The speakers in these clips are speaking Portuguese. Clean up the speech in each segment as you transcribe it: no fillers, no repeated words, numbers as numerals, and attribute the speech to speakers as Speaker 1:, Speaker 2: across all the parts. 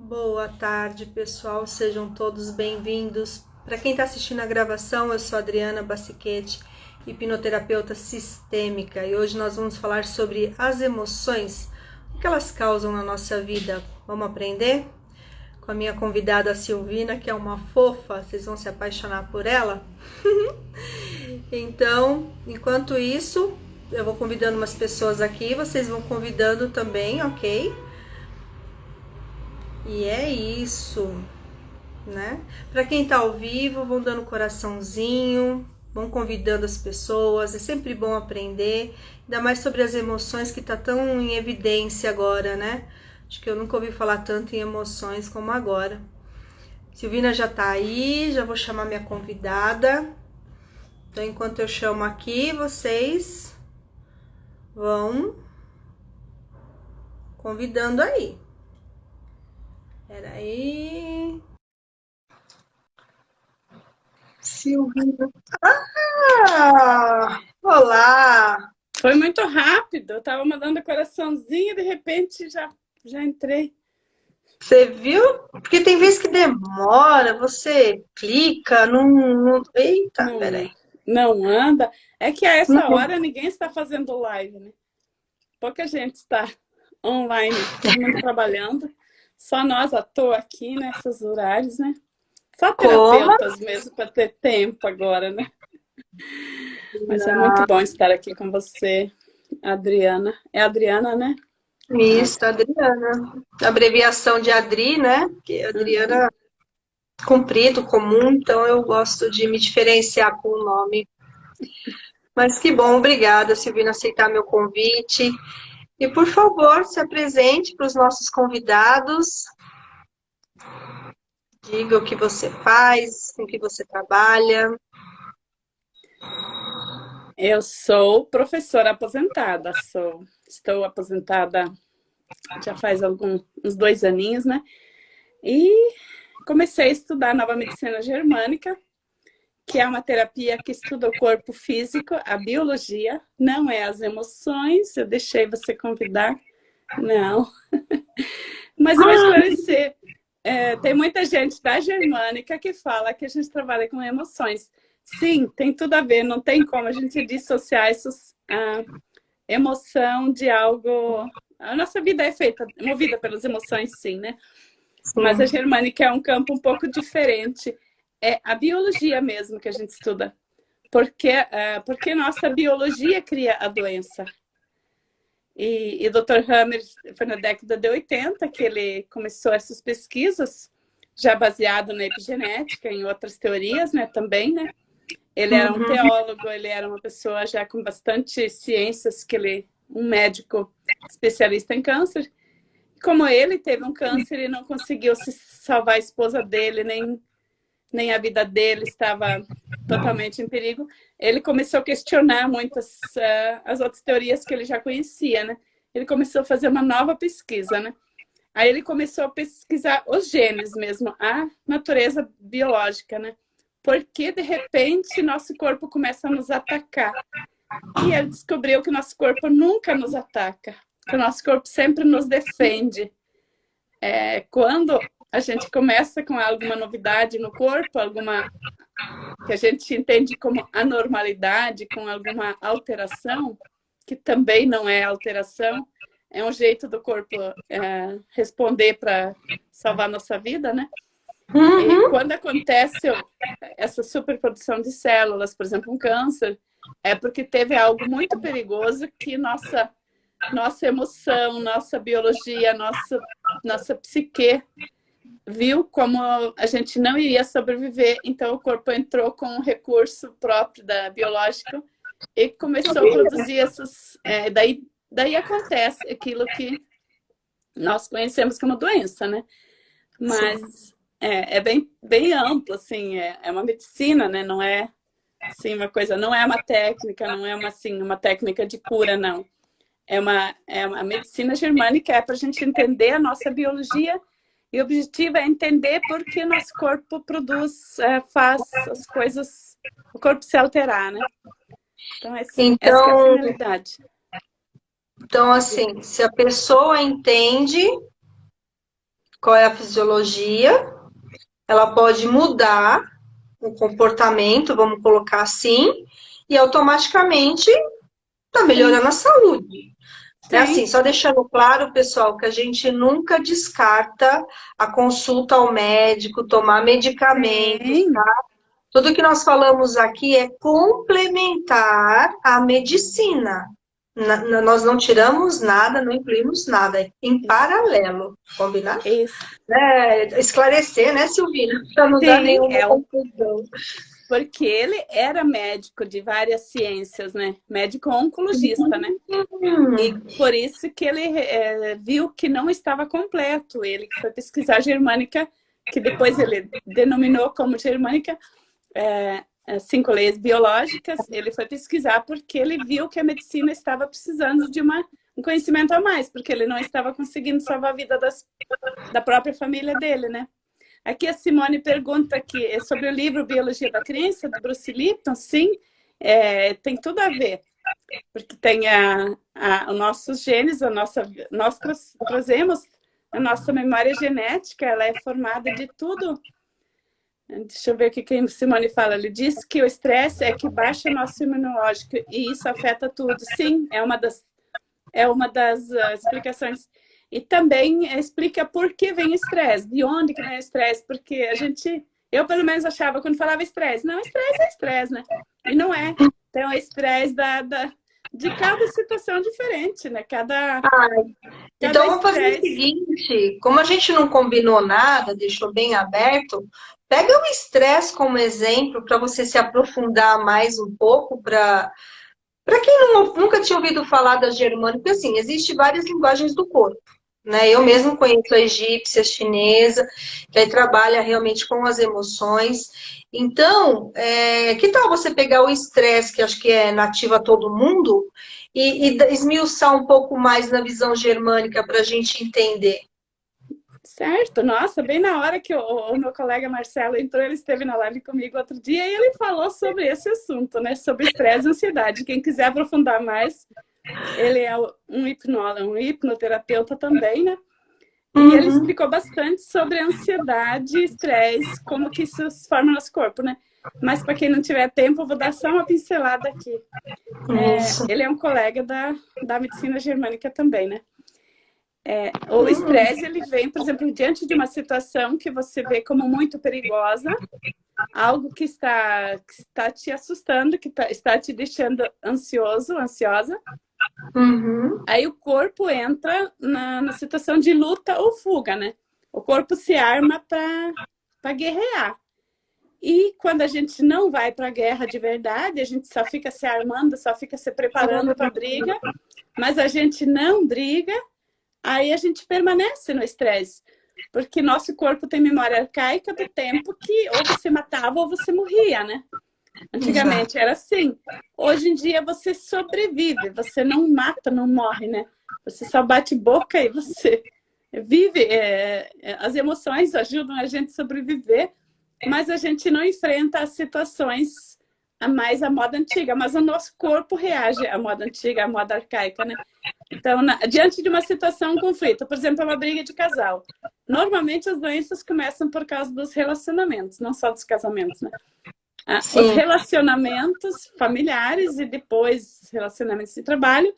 Speaker 1: Boa tarde, pessoal. Sejam todos bem-vindos. Para quem está assistindo a gravação, eu sou Adriana Bassichetti, hipnoterapeuta sistêmica, e hoje nós vamos falar sobre as emoções, o que elas causam na nossa vida. Vamos aprender? Com a minha convidada Silvina, que é uma fofa, vocês vão se apaixonar por ela. Então, enquanto isso, eu vou convidando umas pessoas aqui, vocês vão convidando também, ok? E é isso, né? Para quem tá ao vivo, vão dando coraçãozinho, vão convidando as pessoas. É sempre bom aprender, ainda mais sobre as emoções que tá tão em evidência agora, né? Acho que eu nunca ouvi falar tanto em emoções como agora. Silvina já tá aí, já vou chamar minha convidada. Então, enquanto eu chamo aqui, vocês vão convidando aí. Peraí. Silvina. Olá!
Speaker 2: Foi muito rápido, eu tava mandando coraçãozinho e de repente já entrei.
Speaker 1: Você viu? Porque tem vezes que demora, você clica, não... Eita,
Speaker 2: Não,
Speaker 1: peraí.
Speaker 2: não anda. É que a essa
Speaker 1: Não.
Speaker 2: hora ninguém está fazendo live, né? Pouca gente está online, todo mundo trabalhando. Só nós à toa aqui nesses horários, né? Só
Speaker 1: Como?
Speaker 2: terapeutas mesmo para ter tempo agora, né? Mas é muito bom estar aqui com você, Adriana. É Adriana, né?
Speaker 1: Isso, Adriana. Abreviação de Adri, né? Porque
Speaker 2: Uhum.
Speaker 1: Adriana é comprido, comum, então eu gosto de me diferenciar com o nome. Mas que bom, obrigada, Silvina, aceitar meu convite. E, por favor, se apresente para os nossos convidados. Diga o que você faz, com que você trabalha.
Speaker 2: Eu sou professora aposentada, estou aposentada já faz uns 2 aninhos, né? E comecei a estudar nova medicina germânica, que é uma terapia que estuda o corpo físico, a biologia, não é as emoções. Eu deixei você convidar, não. Mas eu vou esclarecer. Tem muita gente da germânica que fala que a gente trabalha com emoções. Sim, tem tudo a ver, não tem como a gente dissociar a emoção de algo. A nossa vida é feita, movida pelas emoções, sim, né? Mas a
Speaker 1: Sim.
Speaker 2: germânica é um campo um pouco diferente. É a biologia mesmo que a gente estuda. Porque nossa biologia cria a doença. E o Dr. Hammer, foi na década de 80 que ele começou essas pesquisas, já baseado na epigenética, em outras teorias, né, também, né? Ele era um
Speaker 1: Uhum.
Speaker 2: teólogo, ele era uma pessoa já com bastante ciências, um médico especialista em câncer. Como ele teve um câncer e não conseguiu se salvar a esposa dele, nem a vida dele estava totalmente em perigo, ele começou a questionar muitas as outras teorias que ele já conhecia, né? Ele começou a fazer uma nova pesquisa, né? Aí ele começou a pesquisar os genes mesmo, a natureza biológica, né? Porque, de repente, nosso corpo começa a nos atacar. E ele descobriu que nosso corpo nunca nos ataca, que o nosso corpo sempre nos defende. Quando a gente começa com alguma novidade no corpo, alguma que a gente entende como anormalidade, com alguma alteração, que também não é alteração, é um jeito do corpo responder para salvar nossa vida, né? E
Speaker 1: Uhum.
Speaker 2: quando acontece essa superprodução de células, por exemplo, um câncer, é porque teve algo muito perigoso que nossa emoção, nossa biologia, nossa psique viu como a gente não iria sobreviver, então o corpo entrou com um recurso próprio biológico e começou a produzir daí acontece aquilo que nós conhecemos como doença, né?
Speaker 1: Sim.
Speaker 2: Mas é bem amplo, assim, é uma medicina, né? Não é assim, uma coisa, não é uma técnica, não é uma técnica de cura, não. A medicina germânica é para a gente entender a nossa biologia, e o objetivo é entender por que nosso corpo faz as coisas, o corpo se alterar, né? Então, essa que é a
Speaker 1: Então,
Speaker 2: finalidade.
Speaker 1: assim, se a pessoa entende, qual é a fisiologia, ela pode mudar o comportamento, vamos colocar assim, e automaticamente está melhorando a saúde. É assim,
Speaker 2: Sim,
Speaker 1: só deixando claro, pessoal, que a gente nunca descarta a consulta ao médico, tomar medicamentos,
Speaker 2: sim.
Speaker 1: tá? Tudo que nós falamos aqui é complementar a medicina. Nós não tiramos nada, não incluímos nada, é em
Speaker 2: Isso,
Speaker 1: paralelo, combinado?
Speaker 2: isso.
Speaker 1: Esclarecer, né, Silvina? Para não dar
Speaker 2: Sim,
Speaker 1: nenhuma confusão.
Speaker 2: porque ele era médico de várias ciências, né? Médico oncologista, né? E
Speaker 1: Hum,
Speaker 2: por isso que ele viu que não estava completo. Ele que foi pesquisar germânica, que depois ele denominou como germânica, 5 leis biológicas. Ele foi pesquisar porque ele viu que a medicina estava precisando de um conhecimento a mais, porque ele não estava conseguindo salvar a vida da própria família dele, né? Aqui a Simone pergunta aqui sobre o livro Biologia da Crença, do Bruce Lipton. Sim, tem tudo a ver, porque tem os nossos genes, nós trazemos a nossa memória genética, ela é formada de tudo. Deixa eu ver o que a Simone fala. Ele diz que o estresse é que baixa o nosso imunológico e isso afeta tudo. Sim, é uma das explicações. E também explica por que vem estresse, de onde que vem o estresse, porque eu pelo menos achava quando falava estresse, não, estresse é estresse, né? E não é. Então, é estresse de cada situação diferente, né? Cada
Speaker 1: então vamos fazer o
Speaker 2: estresse.
Speaker 1: seguinte, como a gente não combinou nada, deixou bem aberto, pega o estresse como exemplo para você se aprofundar mais um pouco, para quem nunca tinha ouvido falar da germânica, porque assim, existem várias linguagens do corpo, né? Eu
Speaker 2: Sim.
Speaker 1: mesmo conheço a egípcia, a chinesa, que aí trabalha realmente com as emoções. Então, que tal você pegar o estresse, que acho que é nativo a todo mundo, e esmiuçar um pouco mais na visão germânica para a gente entender?
Speaker 2: Certo, nossa, bem na hora que o meu colega Marcelo entrou, ele esteve na live comigo outro dia e ele falou sobre esse assunto, né? Sobre estresse e ansiedade. Quem quiser aprofundar mais, ele é um hipnólogo, um hipnoterapeuta também, né? E ele
Speaker 1: Uhum,
Speaker 2: explicou bastante sobre ansiedade, estresse, como que isso se forma no nosso corpo, né? Mas para quem não tiver tempo, eu vou dar só uma pincelada aqui.
Speaker 1: isso.
Speaker 2: Ele é um colega da medicina germânica também, né? O estresse, ele vem, por exemplo, diante de uma situação que você vê como muito perigosa, algo que está te assustando, que está te deixando ansioso, ansiosa.
Speaker 1: Uhum.
Speaker 2: Aí o corpo entra na situação de luta ou fuga, né? O corpo se arma para guerrear. E quando a gente não vai para a guerra de verdade, a gente só fica se armando, só fica se preparando para a briga, mas a gente não briga, aí a gente permanece no estresse. Porque nosso corpo tem memória arcaica do tempo que ou você matava ou você morria, né?
Speaker 1: Exato.
Speaker 2: Antigamente era assim. Hoje em dia você sobrevive, você não mata, não morre, né? Você só bate boca e você vive. As emoções ajudam a gente a sobreviver, mas a gente não enfrenta as situações a mais a moda antiga, mas o nosso corpo reage à moda antiga, à moda arcaica, né? Então, diante de uma situação, um conflito, por exemplo, uma briga de casal, normalmente as doenças começam por causa dos relacionamentos, não só dos casamentos, né? Os
Speaker 1: Sim.
Speaker 2: relacionamentos familiares e depois relacionamentos de trabalho,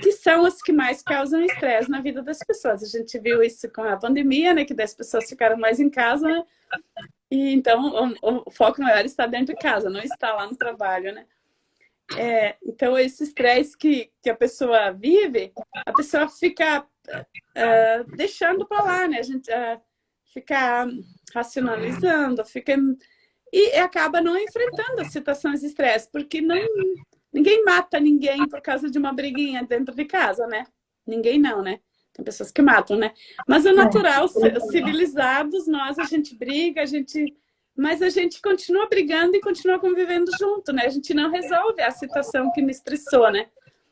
Speaker 2: que são os que mais causam estresse na vida das pessoas. A gente viu isso com a pandemia, né? Que as pessoas ficaram mais em casa, né? E então o foco maior está dentro de casa, não está lá no trabalho, né? Então esse estresse que a pessoa vive, a pessoa fica deixando para lá, né? A gente fica racionalizando, e acaba não enfrentando as situações de estresse, porque ninguém mata ninguém por causa de uma briguinha dentro de casa, né? Ninguém não, né? Tem pessoas que matam, né? Mas é natural, civilizados, a gente briga, mas a gente continua brigando e continua convivendo junto, né? A gente não resolve a situação que me estressou, né?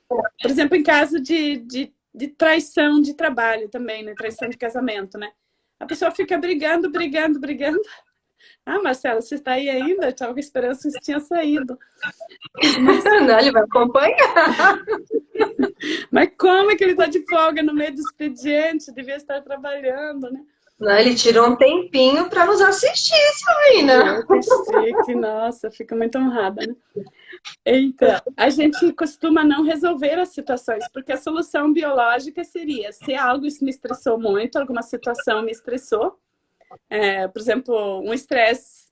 Speaker 2: Por exemplo, em caso de traição de trabalho também, né? Traição de casamento, né? A pessoa fica brigando, brigando, brigando. Ah, Marcelo, você está aí ainda? Eu estava com esperança que você tinha saído. Mas,
Speaker 1: Não, ele vai acompanhar.
Speaker 2: mas como é que ele está de folga no meio do expediente? Devia estar trabalhando, né?
Speaker 1: Né? Ele tirou um tempinho para nos assistir, Silvina.
Speaker 2: Que chique, nossa, fico muito honrada, né? Então, a gente costuma não resolver as situações, porque a solução biológica seria, se algo me estressou muito, alguma situação me estressou, por exemplo, um estresse,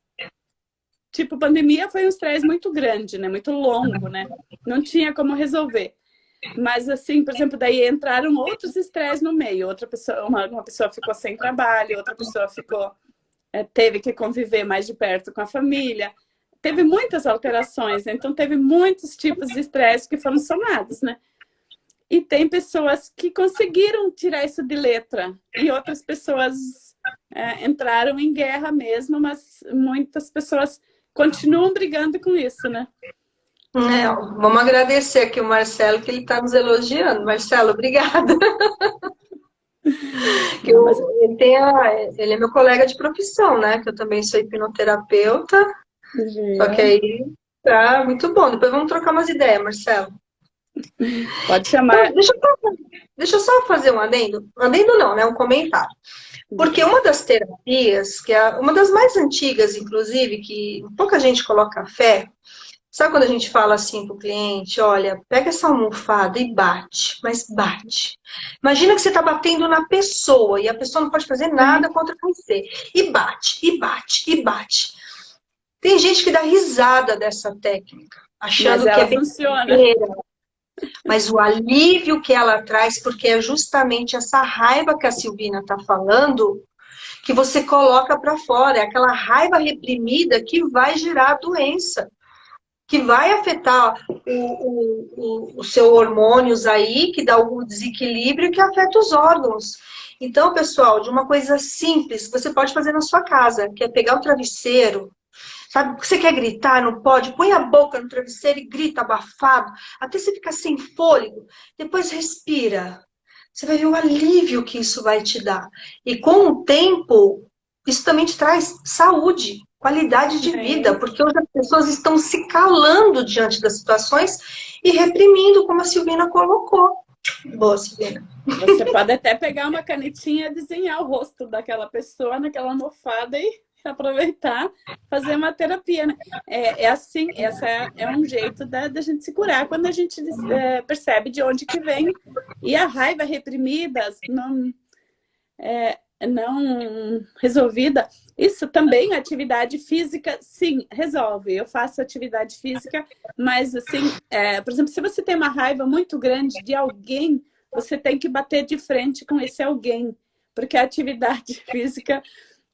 Speaker 2: tipo pandemia foi um estresse muito grande, né? Muito longo, né? Não tinha como resolver. Mas assim, por exemplo, daí entraram outros estresses no meio. Outra pessoa, uma pessoa ficou sem trabalho, outra pessoa ficou, teve que conviver mais de perto com a família. Teve muitas alterações, né? Então teve muitos tipos de estresse que foram somados, né? E tem pessoas que conseguiram tirar isso de letra e outras pessoas entraram em guerra mesmo, mas muitas pessoas continuam brigando com isso, né?
Speaker 1: Vamos agradecer aqui o Marcelo, que ele está nos elogiando. Marcelo, obrigada.
Speaker 2: Não, mas...
Speaker 1: Ele é meu colega de profissão, né? Que eu também sou hipnoterapeuta. Só que aí tá muito bom. Depois vamos trocar umas ideias, Marcelo.
Speaker 2: Pode chamar.
Speaker 1: Então, deixa eu só fazer um adendo. Um adendo não, né? Um comentário. Porque uma das terapias, que é uma das mais antigas, inclusive, que pouca gente coloca fé, sabe quando a gente fala assim para o cliente, olha, pega essa almofada e bate, mas bate. Imagina que você está batendo na pessoa e a pessoa não pode fazer nada contra você. E bate, e bate, e bate. Tem gente que dá risada dessa técnica, achando que é besteira. Mas o alívio que ela traz, porque é justamente essa raiva que a Silvina está falando, que você coloca para fora. É aquela raiva reprimida que vai gerar a doença, que vai afetar os seus hormônios aí, que dá o desequilíbrio que afeta os órgãos. Então, pessoal, de uma coisa simples, você pode fazer na sua casa, que é pegar o travesseiro, sabe? Você quer gritar, não pode? Põe a boca no travesseiro e grita abafado, até você ficar sem fôlego. Depois respira. Você vai ver o alívio que isso vai te dar. E com o tempo, isso também te traz saúde, qualidade de vida, porque hoje as pessoas estão se calando diante das situações e reprimindo, como a Silvina colocou. Boa, Silvina.
Speaker 2: Você pode até pegar uma canetinha e desenhar o rosto daquela pessoa naquela almofada e aproveitar, fazer uma terapia, né? Assim, essa é um jeito da gente se curar quando a gente percebe de onde que vem. E a raiva reprimida, não resolvida, isso também, atividade física, sim, resolve. Eu faço atividade física, mas assim, por exemplo, se você tem uma raiva muito grande de alguém, você tem que bater de frente com esse alguém, porque a atividade física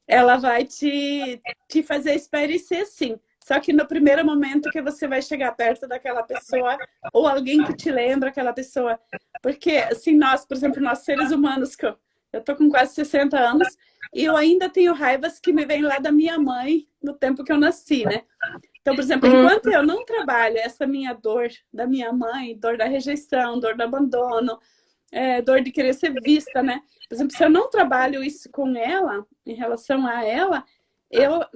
Speaker 2: ela vai te fazer espairecer, sim. Só que no primeiro momento que você vai chegar perto daquela pessoa, ou alguém que te lembra aquela pessoa. Porque, assim, nós, por exemplo, nós seres humanos, que eu tô com quase 60 anos, e eu ainda tenho raivas que me vêm lá da minha mãe, no tempo que eu nasci, né? Então, por exemplo, enquanto eu não trabalho essa minha dor da minha mãe, dor da rejeição, dor do abandono, dor de querer ser vista, né? Por exemplo, se eu não trabalho isso com ela, em relação a ela,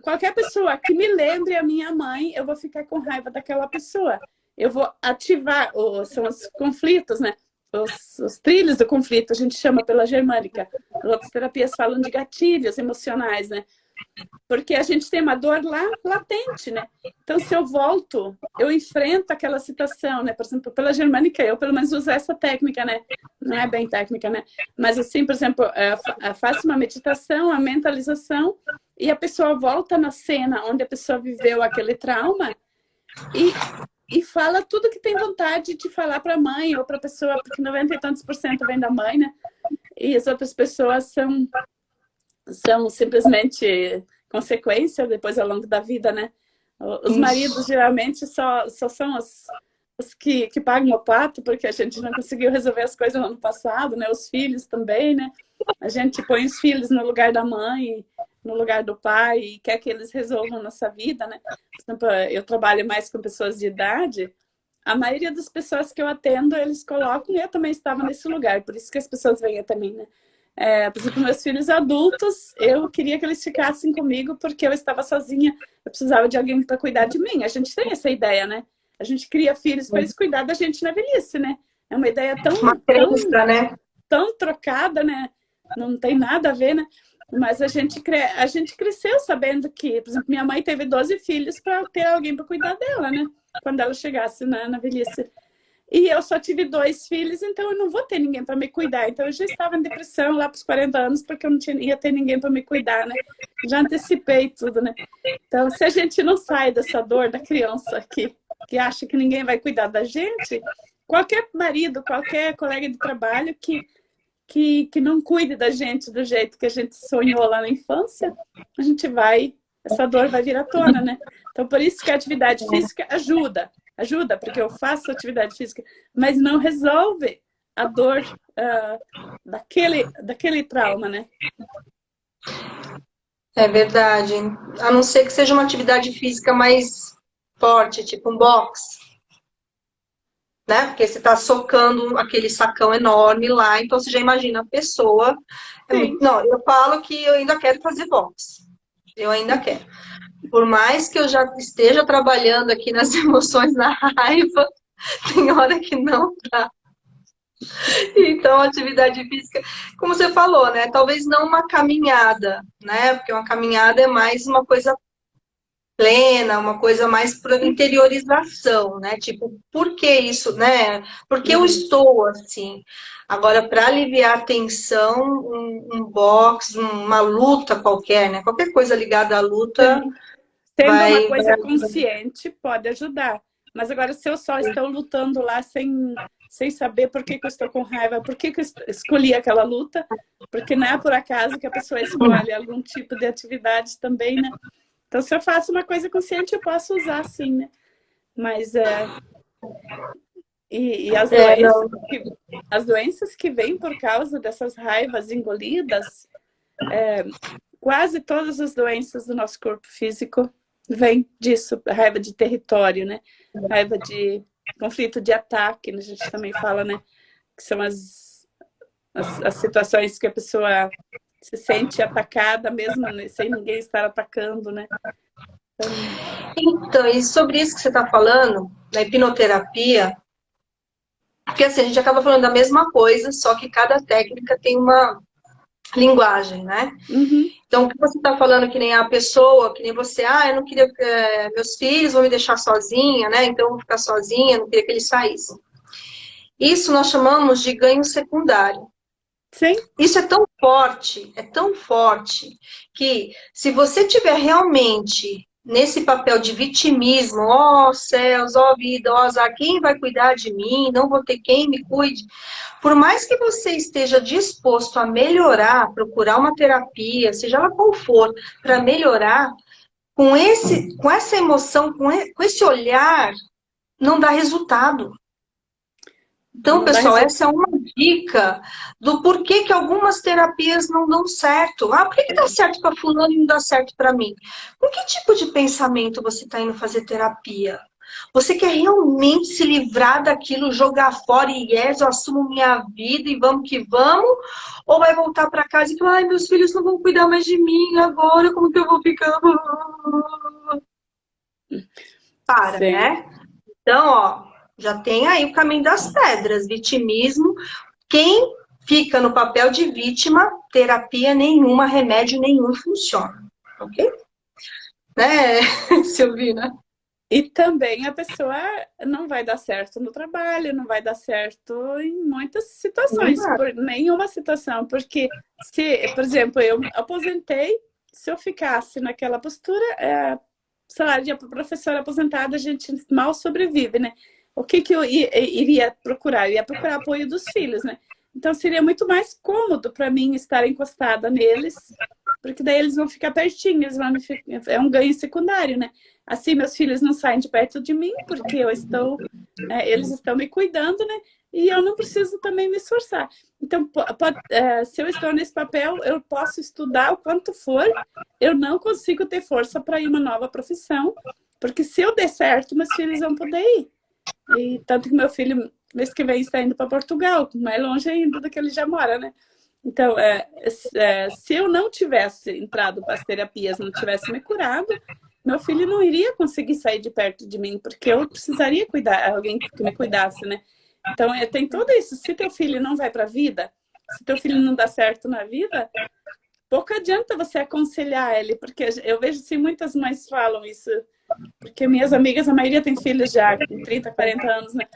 Speaker 2: qualquer pessoa que me lembre a minha mãe, eu vou ficar com raiva daquela pessoa. Eu vou ativar, são os conflitos, né? Os trilhos do conflito, a gente chama pela germânica. As outras terapias falam de gatilhos emocionais, né? Porque a gente tem uma dor lá latente, né? Então, se eu volto, eu enfrento aquela situação, né? Por exemplo, pela germânica, eu pelo menos uso essa técnica, né? Não é bem técnica, né? Mas assim, por exemplo, eu faço uma meditação, a mentalização, e a pessoa volta na cena onde a pessoa viveu aquele trauma e fala tudo que tem vontade de falar para a mãe ou para a pessoa, porque 90 e tantos % vem da mãe, né? E as outras pessoas são simplesmente consequência depois ao longo da vida, né? Os maridos geralmente só são os que pagam o pato, porque a gente não conseguiu resolver as coisas no ano passado, né? Os filhos também, né? A gente põe os filhos no lugar da mãe, no lugar do pai, e quer que eles resolvam nossa vida, né? Por exemplo, eu trabalho mais com pessoas de idade, a maioria das pessoas que eu atendo, eles colocam, e eu também estava nesse lugar, por isso que as pessoas vêm até mim, né? Por exemplo, meus filhos adultos, eu queria que eles ficassem comigo porque eu estava sozinha, eu precisava de alguém para cuidar de mim. A gente tem essa ideia, né? A gente cria filhos para eles cuidar da gente na velhice, né? É uma ideia tão trocada, né? Não tem nada a ver, né? Mas a gente cresceu sabendo que, por exemplo, minha mãe teve 12 filhos para ter alguém para cuidar dela, né? Quando ela chegasse na velhice. E eu só tive 2 filhos, então eu não vou ter ninguém para me cuidar. Então eu já estava em depressão lá para os 40 anos, porque eu não ia ter ninguém para me cuidar, né? Já antecipei tudo, né? Então, se a gente não sai dessa dor da criança que acha que ninguém vai cuidar da gente, qualquer marido, qualquer colega de trabalho que não cuide da gente do jeito que a gente sonhou lá na infância, essa dor vai vir à tona, né? Então, por isso que a atividade física ajuda, porque eu faço atividade física, mas não resolve a dor daquele trauma, né?
Speaker 1: É verdade. A não ser que seja uma atividade física mais forte, tipo um boxe, né? Porque você está socando aquele sacão enorme lá, então você já imagina a pessoa.
Speaker 2: Sim.
Speaker 1: Não, eu falo que eu ainda quero fazer boxe. Eu ainda quero. Por mais que eu já esteja trabalhando aqui nas emoções, na raiva, tem hora que não dá. Então, atividade física, como você falou, né? Talvez não uma caminhada, né? Porque uma caminhada é mais uma coisa plena, uma coisa mais para interiorização, né? Tipo, por que isso, né? Por que eu estou assim? Agora, para aliviar a tensão, um boxe, uma luta qualquer, né? Qualquer coisa ligada à luta
Speaker 2: Sim. Sendo uma
Speaker 1: vai.
Speaker 2: coisa consciente, pode ajudar. Mas agora, se eu só estou lutando lá sem saber por que eu estou com raiva, por que eu escolhi aquela luta, porque não é por acaso que a pessoa escolhe algum tipo de atividade também, né? Então, se eu faço uma coisa consciente, eu posso usar sim, né? Mas e
Speaker 1: Não.
Speaker 2: as doenças que vêm por causa dessas raivas engolidas, quase todas as doenças do nosso corpo físico vêm disso, raiva de território, né? Raiva de conflito de ataque, a gente também fala, né? Que são as situações que a pessoa se sente atacada mesmo sem ninguém estar atacando, né?
Speaker 1: Então, e sobre isso que você está falando, da hipnoterapia, porque assim, a gente acaba falando da mesma coisa, só que cada técnica tem uma linguagem, né?
Speaker 2: Uhum.
Speaker 1: Então, o que você está falando, que nem a pessoa, que nem você, eu não queria, meus filhos vão me deixar sozinha, né? Então eu vou ficar sozinha, não queria que eles saíssem. Isso nós chamamos de ganho secundário.
Speaker 2: Sim.
Speaker 1: Isso é tão forte, que se você tiver realmente nesse papel de vitimismo, ó céus, ó vida, ó azar, quem vai cuidar de mim? Não vou ter quem me cuide. Por mais que você esteja disposto a melhorar, procurar uma terapia, seja ela qual for, para melhorar, com essa emoção, com esse olhar, não dá resultado. Então,
Speaker 2: Não dá
Speaker 1: pessoal,
Speaker 2: resultado.
Speaker 1: essa é uma dica do porquê que algumas terapias não dão certo. Ah, por que dá certo para fulano e não dá certo para mim? Com que tipo de pensamento você está indo fazer terapia? Você quer realmente se livrar daquilo, jogar fora e eu assumo minha vida e vamos que vamos? Ou vai voltar para casa e falar, ai, meus filhos não vão cuidar mais de mim agora, como que eu vou ficar? Para,
Speaker 2: Sim.
Speaker 1: né? Então, ó, já tem aí o caminho das pedras, vitimismo. Quem fica no papel de vítima, terapia nenhuma, remédio nenhum funciona. Ok? Né, Silvina?
Speaker 2: E também a pessoa não vai dar certo no trabalho, não vai dar certo em muitas situações, por nenhuma situação, porque se, por exemplo, eu aposentei, se eu ficasse naquela postura, salário de professora aposentada, a gente mal sobrevive, né? O que eu iria procurar? Eu ia procurar apoio dos filhos, né? Então seria muito mais cômodo para mim estar encostada neles, porque daí eles vão ficar pertinho, é um ganho secundário, né? Assim, meus filhos não saem de perto de mim, porque eles estão me cuidando, né? E eu não preciso também me esforçar. Então, se eu estou nesse papel, eu posso estudar o quanto for, eu não consigo ter força para ir uma nova profissão, porque se eu der certo, meus filhos vão poder ir. E tanto que meu filho, mês que vem, está indo para Portugal, mais longe ainda do que ele já mora, né? Então, se eu não tivesse entrado para as terapias, não tivesse me curado, meu filho não iria conseguir sair de perto de mim, porque eu precisaria cuidar, alguém que me cuidasse, né? Então, tem tudo isso. Se teu filho não vai para a vida, se teu filho não dá certo na vida, pouco adianta você aconselhar ele, porque eu vejo assim, muitas mães falam isso, porque minhas amigas, a maioria tem filhos já com 30, 40 anos, né?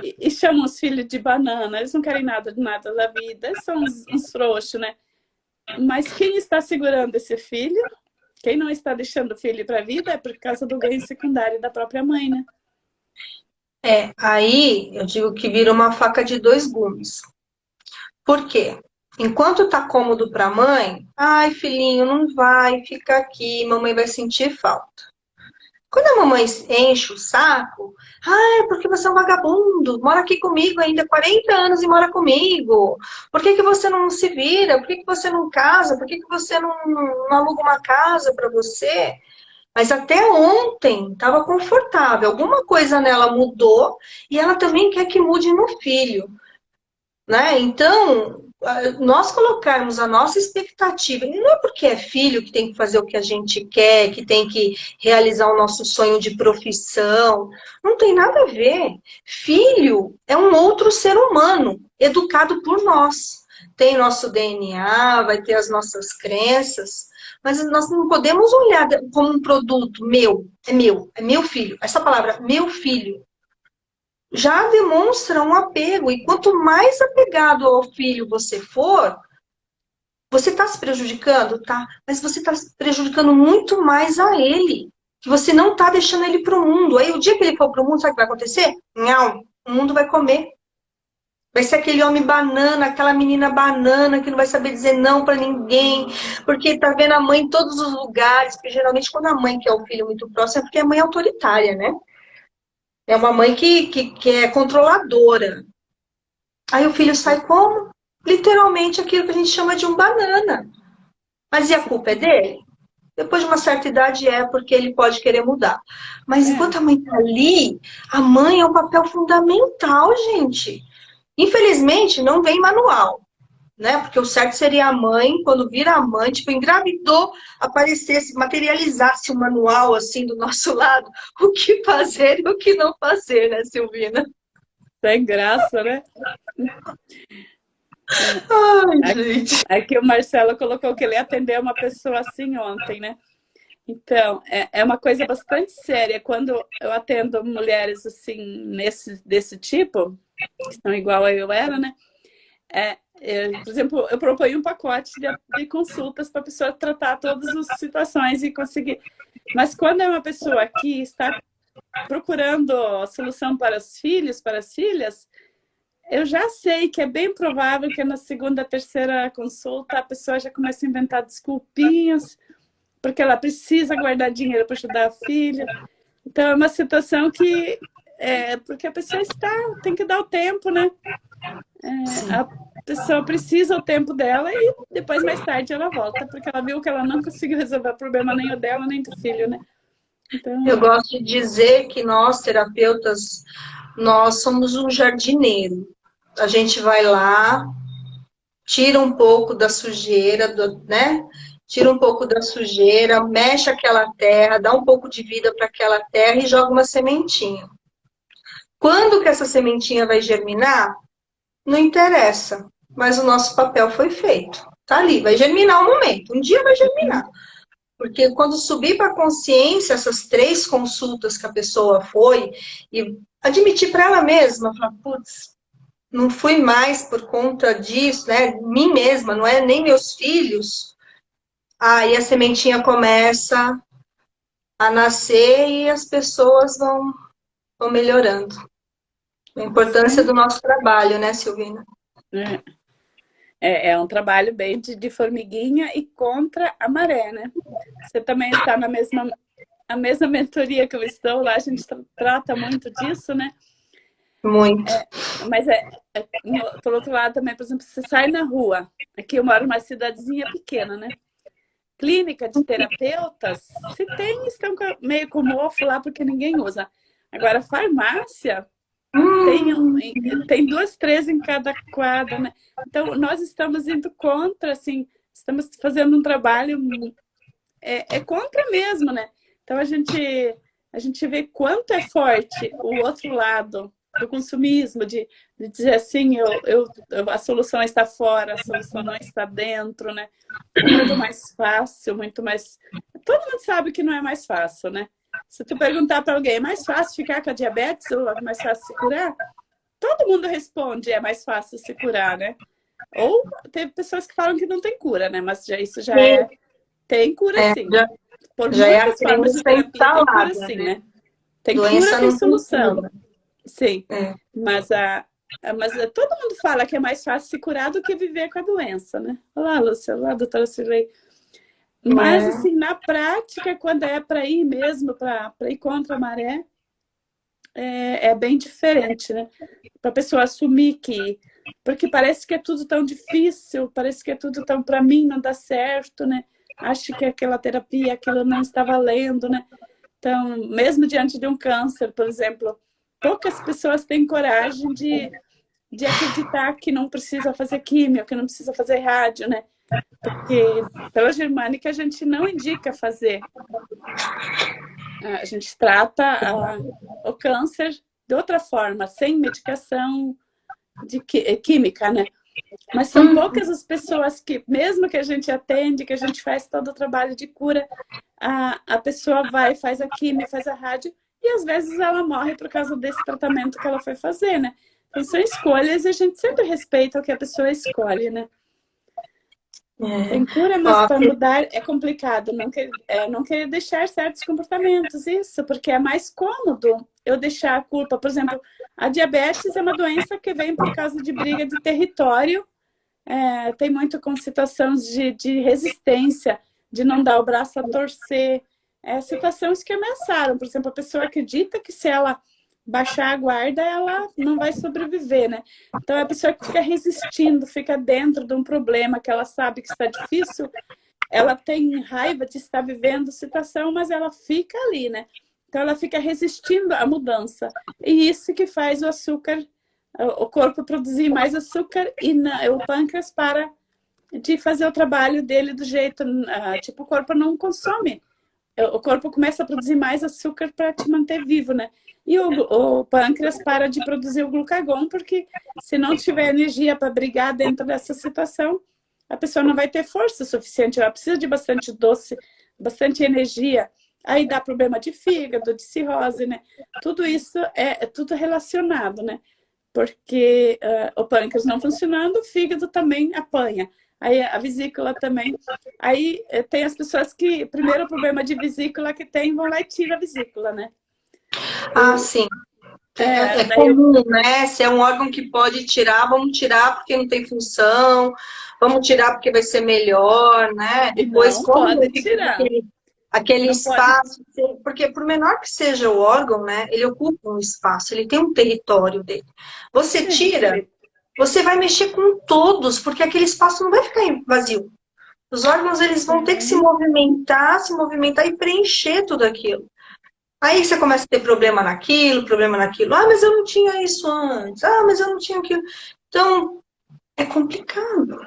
Speaker 2: E chamam os filhos de banana, eles não querem nada de nada da vida, eles são uns frouxos, né? Mas quem está segurando esse filho, quem não está deixando o filho para a vida é por causa do ganho secundário da própria mãe, né?
Speaker 1: Aí eu digo que vira uma faca de dois gumes. Por quê? Enquanto tá cômodo para a mãe, ai, filhinho, não vai, fica aqui, mamãe vai sentir falta. Quando a mamãe enche o saco, ah, é porque você é um vagabundo, mora aqui comigo ainda há 40 anos e mora comigo. Por que que você não se vira? Por que que você não casa? Por que que você não aluga uma casa para você? Mas até ontem estava confortável. Alguma coisa nela mudou e ela também quer que mude no filho, né? Então, nós colocarmos a nossa expectativa, e não é porque é filho que tem que fazer o que a gente quer, que tem que realizar o nosso sonho de profissão, não tem nada a ver. Filho é um outro ser humano, educado por nós. Tem nosso DNA, vai ter as nossas crenças, mas nós não podemos olhar como um produto é meu filho. Essa palavra, meu filho, já demonstra um apego. E quanto mais apegado ao filho você for, você está se prejudicando? Tá. Mas você está prejudicando muito mais a ele. Que você não está deixando ele para o mundo. Aí o dia que ele for para o mundo, sabe o que vai acontecer? Não, o mundo vai comer. Vai ser aquele homem banana, aquela menina banana que não vai saber dizer não para ninguém, porque tá vendo a mãe em todos os lugares, porque geralmente quando a mãe quer o filho muito próximo é porque a mãe é autoritária, né? É uma mãe que é controladora. Aí o filho sai como? Literalmente aquilo que a gente chama de um banana. Mas e a culpa é dele? Depois de uma certa idade é porque ele pode querer mudar. Mas enquanto a mãe tá ali, a mãe é um papel fundamental, gente. Infelizmente, não vem manual, né? Porque o certo seria a mãe, quando vira a mãe, tipo, engravidou, aparecesse, materializasse o manual, assim, do nosso lado, o que fazer e o que não fazer, né, Silvina?
Speaker 2: Sem graça, né?
Speaker 1: Ai, gente.
Speaker 2: Aqui o Marcelo colocou que ele atendeu uma pessoa assim ontem, né? Então, é uma coisa bastante séria. Quando eu atendo mulheres assim, desse tipo, que são igual a eu era, né? Por exemplo, eu proponho um pacote de consultas para a pessoa tratar todas as situações e conseguir. Mas quando é uma pessoa que está procurando a solução para os filhos, para as filhas, eu já sei que é bem provável que na segunda, terceira consulta a pessoa já começa a inventar desculpinhas, porque ela precisa guardar dinheiro para ajudar a filha. Então é uma situação que porque a pessoa tem que dar o tempo, né? A pessoa precisa o tempo dela e depois mais tarde ela volta, porque ela viu que ela não conseguiu resolver o problema nem o dela, nem do filho, né? Então...
Speaker 1: Eu gosto de dizer que nós, terapeutas, nós somos um jardineiro. A gente vai lá, tira um pouco da sujeira, né? Tira um pouco da sujeira, mexe aquela terra, dá um pouco de vida para aquela terra e joga uma sementinha. Quando que essa sementinha vai germinar? Não interessa, mas o nosso papel foi feito. Tá ali, vai germinar um momento, um dia vai germinar. Porque quando subir para a consciência essas 3 consultas que a pessoa foi e admitir para ela mesma, falar, putz, não fui mais por conta disso, né? Mim mesma, não é nem meus filhos. Aí a sementinha começa a nascer e as pessoas vão melhorando. A importância do nosso trabalho, né, Silvina?
Speaker 2: É um trabalho bem de formiguinha e contra a maré, né? Você também está a mesma mentoria que eu estou lá, a gente trata muito disso, né?
Speaker 1: Muito.
Speaker 2: Mas por outro lado também, por exemplo, você sai na rua, aqui eu moro numa cidadezinha pequena, né? Clínica de terapeutas, se tem, estão meio com mofo lá porque ninguém usa. Agora, farmácia, tem 2, 3 em cada quadra, né? Então, nós estamos indo contra, assim, estamos fazendo um trabalho contra mesmo, né? Então, a gente vê quanto é forte o outro lado do consumismo, de dizer assim, a solução está fora, a solução não está dentro, né? É muito mais fácil, muito mais... Todo mundo sabe que não é mais fácil, né? Se tu perguntar para alguém, é mais fácil ficar com a diabetes ou é mais fácil se curar? Todo mundo responde, é mais fácil se curar, né? Ou tem pessoas que falam que não tem cura, né? Mas isso já
Speaker 1: Sim.
Speaker 2: é... Tem cura, sim. Por
Speaker 1: Já é a
Speaker 2: muitas formas de terapia tem cura, sim, né? Tem
Speaker 1: Doença
Speaker 2: cura, tem
Speaker 1: não tem
Speaker 2: solução.
Speaker 1: cura.
Speaker 2: Sim.
Speaker 1: É.
Speaker 2: Mas todo mundo fala que é mais fácil se curar do que viver com a doença, né? Olá, Lúcia. Olá, doutora Cirlei. Mas, assim, na prática, quando é para ir mesmo, para ir contra a maré, é bem diferente, né? Para a pessoa assumir que... Porque parece que é tudo tão difícil, parece que é tudo tão... Para mim não dá certo, né? Acho que aquela terapia, aquilo não está valendo, né? Então, mesmo diante de um câncer, por exemplo, poucas pessoas têm coragem de acreditar que não precisa fazer químio, que não precisa fazer rádio, né? Porque pela germânica a gente não indica fazer. A gente trata o câncer de outra forma, sem medicação de química, né? Mas são poucas as pessoas que, mesmo que a gente atende, que a gente faz todo o trabalho de cura, a pessoa vai, faz a química, faz a rádio, e às vezes ela morre por causa desse tratamento que ela foi fazer, né? Então são escolhas e a gente sempre respeita o que a pessoa escolhe, né? Tem cura, mas para mudar é complicado. Não querer deixar certos comportamentos, isso, porque é mais cômodo eu deixar a culpa. Por exemplo, a diabetes é uma doença que vem por causa de briga de território. Tem muito com situações de resistência, de não dar o braço a torcer. Situações que ameaçaram. Por exemplo, a pessoa acredita que se ela baixar a guarda, ela não vai sobreviver, né? Então, a pessoa que fica resistindo, fica dentro de um problema que ela sabe que está difícil, ela tem raiva de estar vivendo a situação, mas ela fica ali, né? Então, ela fica resistindo à mudança. E isso que faz o açúcar, o corpo produzir mais açúcar e o pâncreas para de fazer o trabalho dele do jeito... tipo, o corpo não consome. O corpo começa a produzir mais açúcar para te manter vivo, né? E o pâncreas para de produzir o glucagon, porque se não tiver energia para brigar dentro dessa situação, a pessoa não vai ter força suficiente. Ela precisa de bastante doce, bastante energia. Aí dá problema de fígado, de cirrose, né? Tudo isso é tudo relacionado, né? Porque o pâncreas não funcionando, o fígado também apanha. Aí a vesícula também. Aí tem as pessoas que, primeiro problema de vesícula que tem, vão lá e tiram a vesícula, né?
Speaker 1: Sim. É comum, né? Se é um órgão que pode tirar, vamos tirar porque não tem função, vamos tirar porque vai ser melhor, né? Depois,
Speaker 2: não
Speaker 1: como
Speaker 2: pode tirar.
Speaker 1: Aquele
Speaker 2: não
Speaker 1: espaço, porque por menor que seja o órgão, né? Ele ocupa um espaço, ele tem um território dele. Você tira, você vai mexer com todos, porque aquele espaço não vai ficar vazio. Os órgãos, eles vão ter que se movimentar e preencher tudo aquilo. Aí você começa a ter problema naquilo. Ah, mas eu não tinha isso antes. Ah, mas eu não tinha aquilo. Então, é complicado.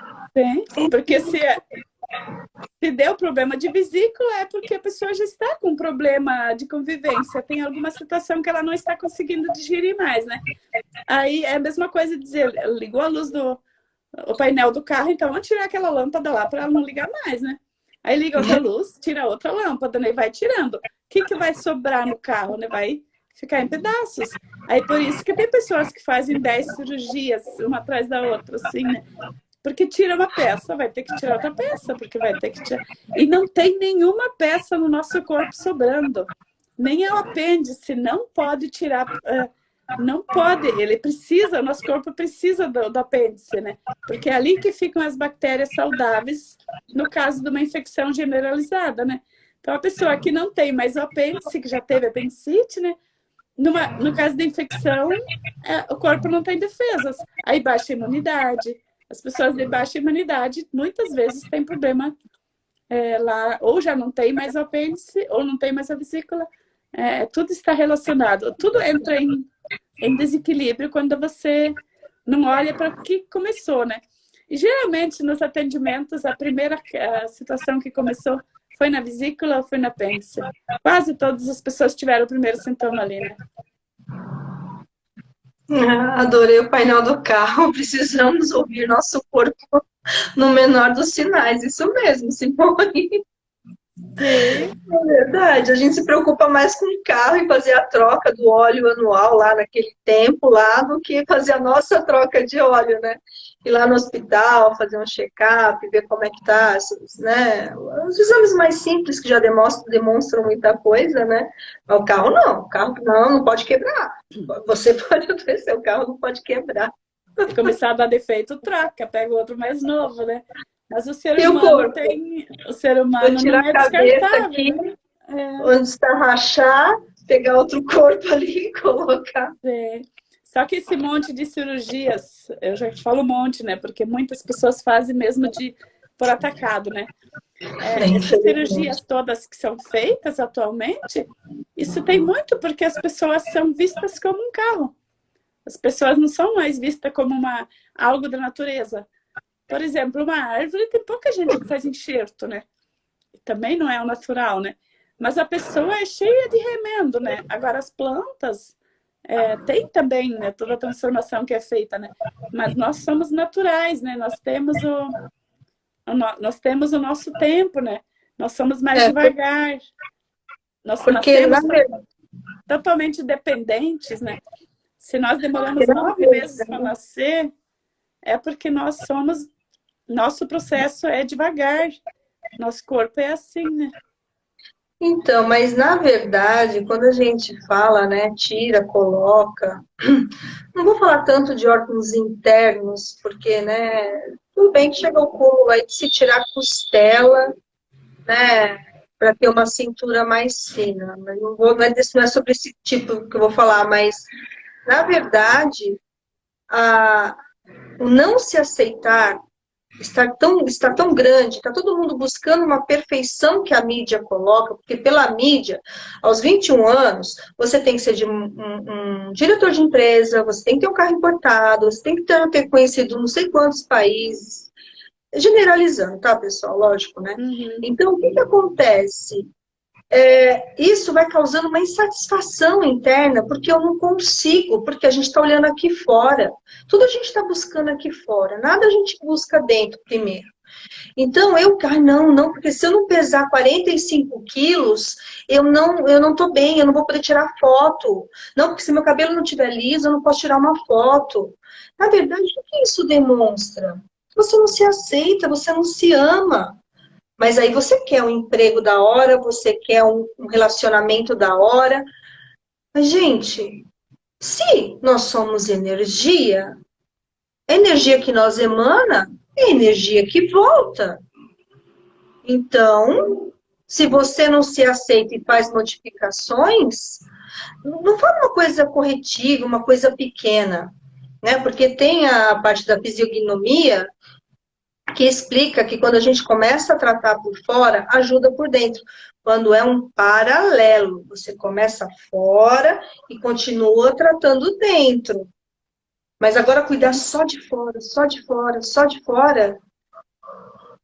Speaker 2: Porque se deu problema de vesícula, é porque a pessoa já está com problema de convivência. Tem alguma situação que ela não está conseguindo digerir mais, né? Aí é a mesma coisa de dizer, ligou a luz o painel do carro, então vamos tirar aquela lâmpada lá para ela não ligar mais, né? Aí liga outra luz, tira outra lâmpada, né? E vai tirando. O que vai sobrar no carro, né? Vai ficar em pedaços. Aí por isso que tem pessoas que fazem 10 cirurgias, uma atrás da outra, assim, né? Porque tira uma peça, vai ter que tirar outra peça, porque vai ter que tirar... E não tem nenhuma peça no nosso corpo sobrando. Nem o apêndice, não pode tirar... Não pode, ele precisa, o nosso corpo precisa do apêndice, né? Porque é ali que ficam as bactérias saudáveis, no caso de uma infecção generalizada, né? Então, a pessoa que não tem mais o apêndice, que já teve apendicite, né? No caso da infecção, o corpo não tem defesas. Aí baixa a imunidade. As pessoas de baixa imunidade, muitas vezes, têm problema lá, ou já não tem mais o apêndice, ou não tem mais a vesícula. Tudo está relacionado. Tudo entra em desequilíbrio quando você não olha para o que começou, né? E geralmente nos atendimentos, a primeira situação que começou foi na vesícula ou foi na apêndice. Quase todas as pessoas tiveram o primeiro sintoma ali, né?
Speaker 1: Adorei o painel do carro. Precisamos ouvir nosso corpo no menor dos sinais. Isso mesmo, Simone.
Speaker 2: Sim,
Speaker 1: É verdade. A gente se preocupa mais com o carro e fazer a troca do óleo anual lá naquele tempo lá do que fazer a nossa troca de óleo, né? Ir lá no hospital, fazer um check-up, ver como é que tá, né? Os exames mais simples que já demonstram muita coisa, né? Mas o carro não. O carro não pode quebrar. Você pode adoecer, o carro não pode quebrar.
Speaker 2: se começar a dar defeito, troca, pega outro mais novo, né? Mas o ser
Speaker 1: E o
Speaker 2: humano
Speaker 1: corpo?
Speaker 2: tem, o ser
Speaker 1: Vou
Speaker 2: humano
Speaker 1: tirar
Speaker 2: não
Speaker 1: a
Speaker 2: é
Speaker 1: cabeça
Speaker 2: descartável,
Speaker 1: aqui,
Speaker 2: né? É,
Speaker 1: onde está rachar, pegar outro corpo ali e colocar.
Speaker 2: é. Só que esse monte de cirurgias, eu já te falo um monte, né? Porque muitas pessoas fazem mesmo de por atacado, né? Essas
Speaker 1: Infelizmente.
Speaker 2: cirurgias todas que são feitas atualmente, isso tem muito porque as pessoas são vistas como um carro. As pessoas não são mais vistas como algo da natureza. Por exemplo, uma árvore, tem pouca gente que faz enxerto, né? Também não é o natural, né? Mas a pessoa é cheia de remendo, né? Agora, as plantas, tem também, né, toda a transformação que é feita, né? Mas nós somos naturais, né? Nós temos o nosso tempo, né? Nós somos mais
Speaker 1: É,
Speaker 2: devagar. Nós
Speaker 1: porque na
Speaker 2: nascemos
Speaker 1: verdade,
Speaker 2: totalmente dependentes, né? Se nós demoramos 9 meses para nascer, é porque nosso processo é devagar. Nosso corpo é assim, né?
Speaker 1: então, mas na verdade, quando a gente fala, né, tira, coloca, não vou falar tanto de órgãos internos, porque, né, tudo bem que chega ao cúmulo aí de se tirar costela, né, para ter uma cintura mais fina. Mas não é sobre esse tipo que eu vou falar, mas na verdade, a, o não se aceitar está tão grande, está todo mundo buscando uma perfeição que a mídia coloca, porque pela mídia, aos 21 anos, você tem que ser um diretor de empresa, você tem que ter um carro importado, você tem que ter conhecido não sei quantos países, generalizando, tá, pessoal? Lógico, né?
Speaker 2: Uhum.
Speaker 1: Então, o que acontece? Isso vai causando uma insatisfação interna, porque eu não consigo, porque a gente está olhando aqui fora. Tudo a gente está buscando aqui fora, nada a gente busca dentro primeiro. Então, não, porque se eu não pesar 45 quilos, eu não tô bem, eu não vou poder tirar foto. Não, porque se meu cabelo não estiver liso, eu não posso tirar uma foto. Na verdade, o que isso demonstra? Você não se aceita, você não se ama. Mas aí você quer um emprego da hora, você quer um relacionamento da hora. Mas, gente, se nós somos energia, a energia que nós emana é a energia que volta. Então, se você não se aceita e faz modificações, não faz uma coisa corretiva, uma coisa pequena, né? Porque tem a parte da fisiognomia que explica que quando a gente começa a tratar por fora, ajuda por dentro. Quando é um paralelo, você começa fora e continua tratando dentro. Mas agora cuidar só de fora, só de fora, só de fora,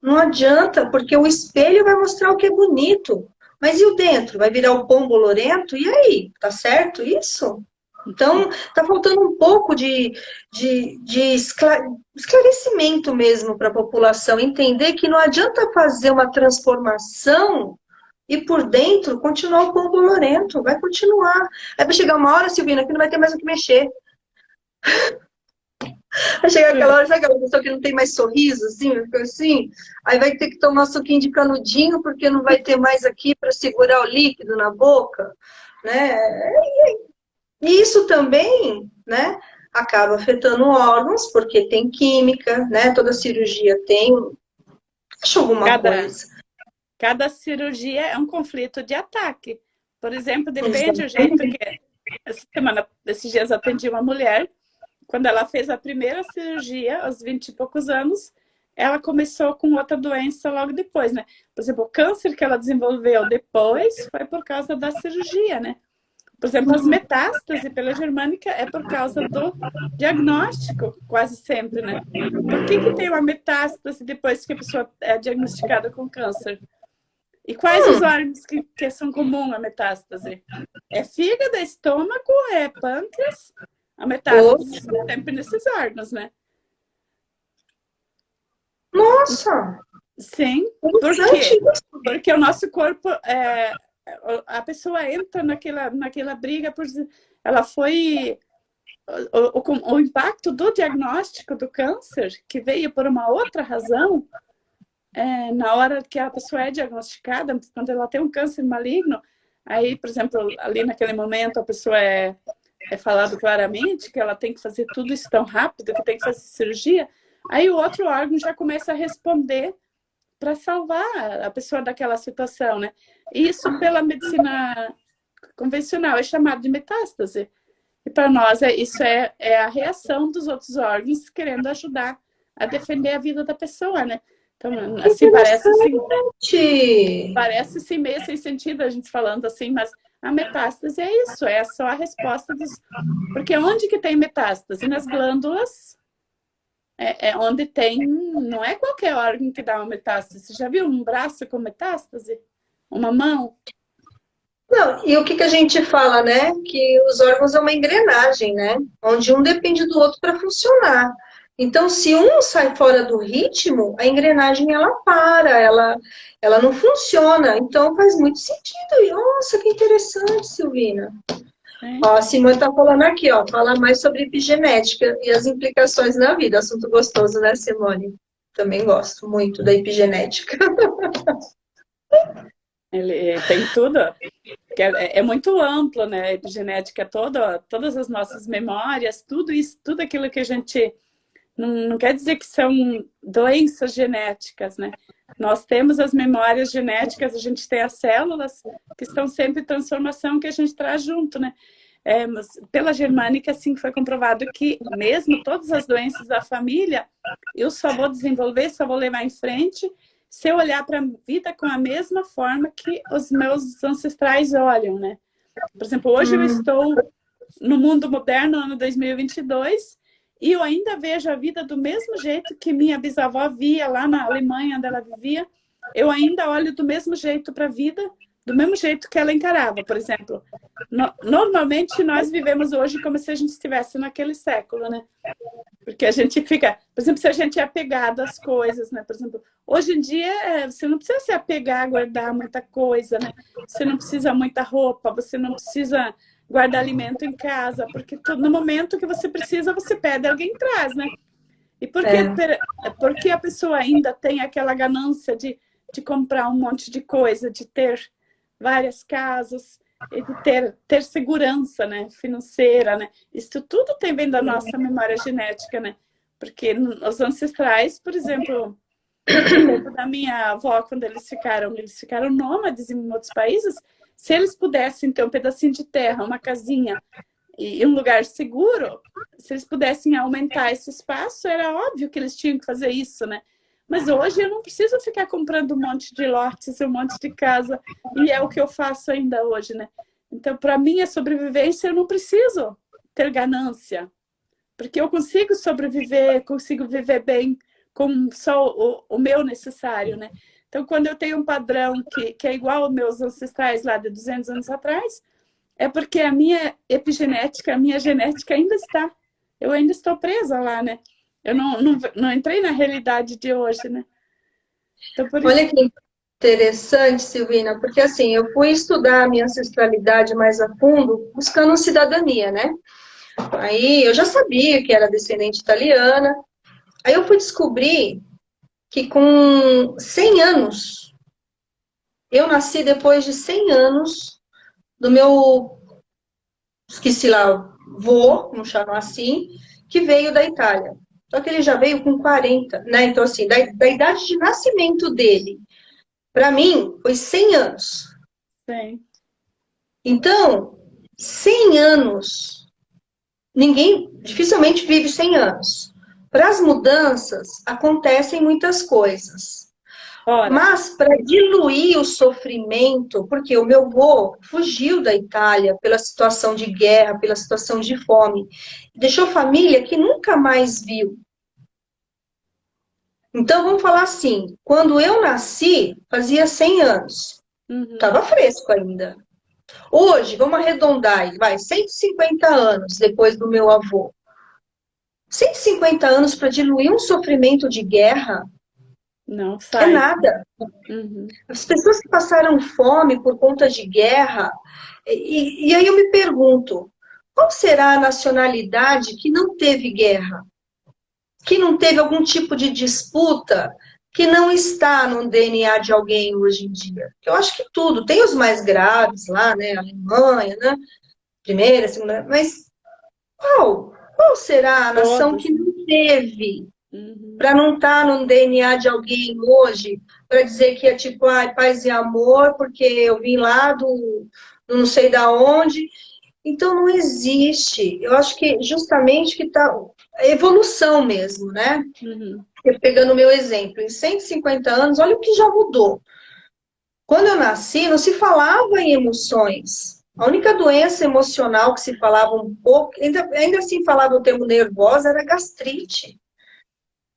Speaker 1: não adianta, porque o espelho vai mostrar o que é bonito. Mas e o dentro? Vai virar o pombo bolorento? E aí? Tá certo isso? Então, tá faltando um pouco de esclarecimento mesmo para a população, entender que não adianta fazer uma transformação e por dentro continuar o pombo bolorento, vai continuar. Aí vai chegar uma hora, Silvina, que não vai ter mais o que mexer. Vai chegar aquela hora, sabe aquela pessoa que não tem mais sorriso, assim, fica assim? Aí vai ter que tomar suquinho de canudinho, porque não vai ter mais aqui para segurar o líquido na boca, né? E isso também, né, acaba afetando órgãos, porque tem química, né? Toda cirurgia tem, acho alguma
Speaker 2: Cada,
Speaker 1: coisa.
Speaker 2: cada cirurgia é um conflito de ataque. Por exemplo, depende do jeito
Speaker 1: Exatamente.
Speaker 2: que... Esses dias atendi uma mulher, quando ela fez a primeira cirurgia, aos 20 e poucos anos, ela começou com outra doença logo depois, né? Por exemplo, o câncer que ela desenvolveu depois foi por causa da cirurgia, né? Por exemplo, as metástases pela germânica é por causa do diagnóstico, quase sempre, né? Por que tem uma metástase depois que a pessoa é diagnosticada com câncer? E quais os órgãos que são comuns a metástase? É fígado, é estômago, é pâncreas a metástase sempre nesses órgãos, né?
Speaker 1: Nossa!
Speaker 2: Sim, por
Speaker 1: Interessante
Speaker 2: quê?
Speaker 1: isso.
Speaker 2: Porque o nosso corpo, a pessoa entra naquela briga, ela foi, o impacto do diagnóstico do câncer, que veio por uma outra razão, na hora que a pessoa é diagnosticada, quando ela tem um câncer maligno, aí, por exemplo, ali naquele momento a pessoa é falado claramente que ela tem que fazer tudo isso tão rápido, que tem que fazer cirurgia, aí o outro órgão já começa a responder para salvar a pessoa daquela situação, né? Isso pela medicina convencional é chamado de metástase. E para nós isso é a reação dos outros órgãos querendo ajudar a defender a vida da pessoa, né? Então, assim, parece assim meio sem sentido a gente falando assim, mas a metástase é isso, é só a resposta dos... Porque onde que tem metástase? Nas glândulas onde tem, não é qualquer órgão que dá uma metástase. Você já viu um braço com metástase? Uma mão?
Speaker 1: Não, e o que a gente fala, né? Que os órgãos é uma engrenagem, né? Onde um depende do outro para funcionar. Então, se um sai fora do ritmo, a engrenagem ela para, ela não funciona. Então, faz muito sentido. E, nossa, que interessante, Silvina. Ó, a Simone está falando aqui, ó, fala mais sobre epigenética e as implicações na vida. Assunto gostoso, né, Simone? Também gosto muito da epigenética.
Speaker 2: Ele tem tudo, que é muito amplo, né? A epigenética todas as nossas memórias, tudo isso, tudo aquilo que a gente... Não quer dizer que são doenças genéticas, né? Nós temos as memórias genéticas, a gente tem as células que estão sempre em transformação que a gente traz junto, né? Mas pela germânica, assim, foi comprovado que mesmo todas as doenças da família, eu só vou desenvolver, só vou levar em frente se eu olhar para a vida com a mesma forma que os meus ancestrais olham, né? Por exemplo, hoje eu estou no mundo moderno, ano 2022, e eu ainda vejo a vida do mesmo jeito que minha bisavó via lá na Alemanha, onde ela vivia. Eu ainda olho do mesmo jeito para a vida, do mesmo jeito que ela encarava. Por exemplo, normalmente nós vivemos hoje como se a gente estivesse naquele século, né? Porque a gente fica... Por exemplo, se a gente é apegado às coisas, né? Por exemplo, hoje em dia, você não precisa se apegar a guardar muita coisa, né? Você não precisa muita roupa, você não precisa guardar alimento em casa, porque no momento que você precisa, você pede, alguém traz, né? E porque a pessoa ainda tem aquela ganância de comprar um monte de coisa, de ter várias casas, e de ter segurança, né, financeira, né? Isso tudo tem vem da nossa memória genética, né? Porque os ancestrais, por exemplo, no tempo da minha avó, quando eles ficaram nômades em outros países, se eles pudessem ter um pedacinho de terra, uma casinha e um lugar seguro, se eles pudessem aumentar esse espaço, era óbvio que eles tinham que fazer isso, né? Mas hoje eu não preciso ficar comprando um monte de lotes, um monte de casa, e é o que eu faço ainda hoje, né? Então, para minha sobrevivência, eu não preciso ter ganância, porque eu consigo sobreviver, consigo viver bem com só o meu necessário, né? Então, quando eu tenho um padrão que é igual aos meus ancestrais lá de 200 anos atrás, é porque a minha epigenética, a minha genética ainda está. Eu ainda estou presa lá, né? Eu não entrei na realidade de hoje, né? Então, por
Speaker 1: Olha
Speaker 2: isso...
Speaker 1: que interessante, Silvina, porque assim, eu fui estudar a minha ancestralidade mais a fundo, buscando cidadania, né? Aí eu já sabia que era descendente italiana. Aí eu fui descobrir que com 100 anos, eu nasci depois de 100 anos do meu, esqueci lá, vô, vamos chamar assim, que veio da Itália. Só que ele já veio com 40, né? Então, assim, da idade de nascimento dele, para mim, foi 100 anos.
Speaker 2: Sim.
Speaker 1: Então, 100 anos, ninguém dificilmente vive 100 anos. Para as mudanças, acontecem muitas coisas.
Speaker 2: Ora,
Speaker 1: Mas para diluir o sofrimento, porque o meu avô fugiu da Itália pela situação de guerra, pela situação de fome, deixou família que nunca mais viu. Então vamos falar assim, quando eu nasci, fazia 100 anos, estava fresco ainda. Hoje, vamos arredondar aí, vai, 150 anos depois do meu avô. 150 anos para diluir um sofrimento de guerra
Speaker 2: Não
Speaker 1: é
Speaker 2: sai.
Speaker 1: nada.
Speaker 2: Uhum.
Speaker 1: As pessoas que passaram fome por conta de guerra, e aí eu me pergunto, qual será a nacionalidade que não teve guerra? Que não teve algum tipo de disputa que não está no DNA de alguém hoje em dia? Eu acho que tudo, tem os mais graves lá, né? A Alemanha, né? Primeira, segunda, mas qual será a nação
Speaker 2: Todos,
Speaker 1: que
Speaker 2: né?
Speaker 1: não teve
Speaker 2: Uhum.
Speaker 1: para não estar no DNA de alguém hoje, para dizer que é tipo, ai, paz e amor, porque eu vim lá do não sei da onde. Então não existe. Eu acho que justamente que está a evolução mesmo, né?
Speaker 2: Uhum.
Speaker 1: Pegando o meu exemplo, em 150 anos, olha o que já mudou. Quando eu nasci, não se falava em emoções. A única doença emocional que se falava um pouco, ainda assim falava o termo nervosa, era gastrite.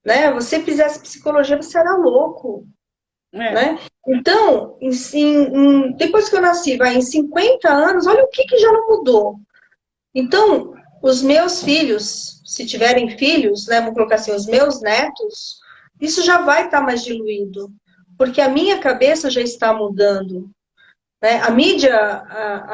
Speaker 1: Né? Você fizesse psicologia, você era louco.
Speaker 2: É.
Speaker 1: Né? Então, depois que eu nasci, vai em 50 anos, olha o que já não mudou. Então, os meus filhos, se tiverem filhos, né, vou colocar assim, os meus netos, isso já vai estar mais diluído, porque a minha cabeça já está mudando. Né? A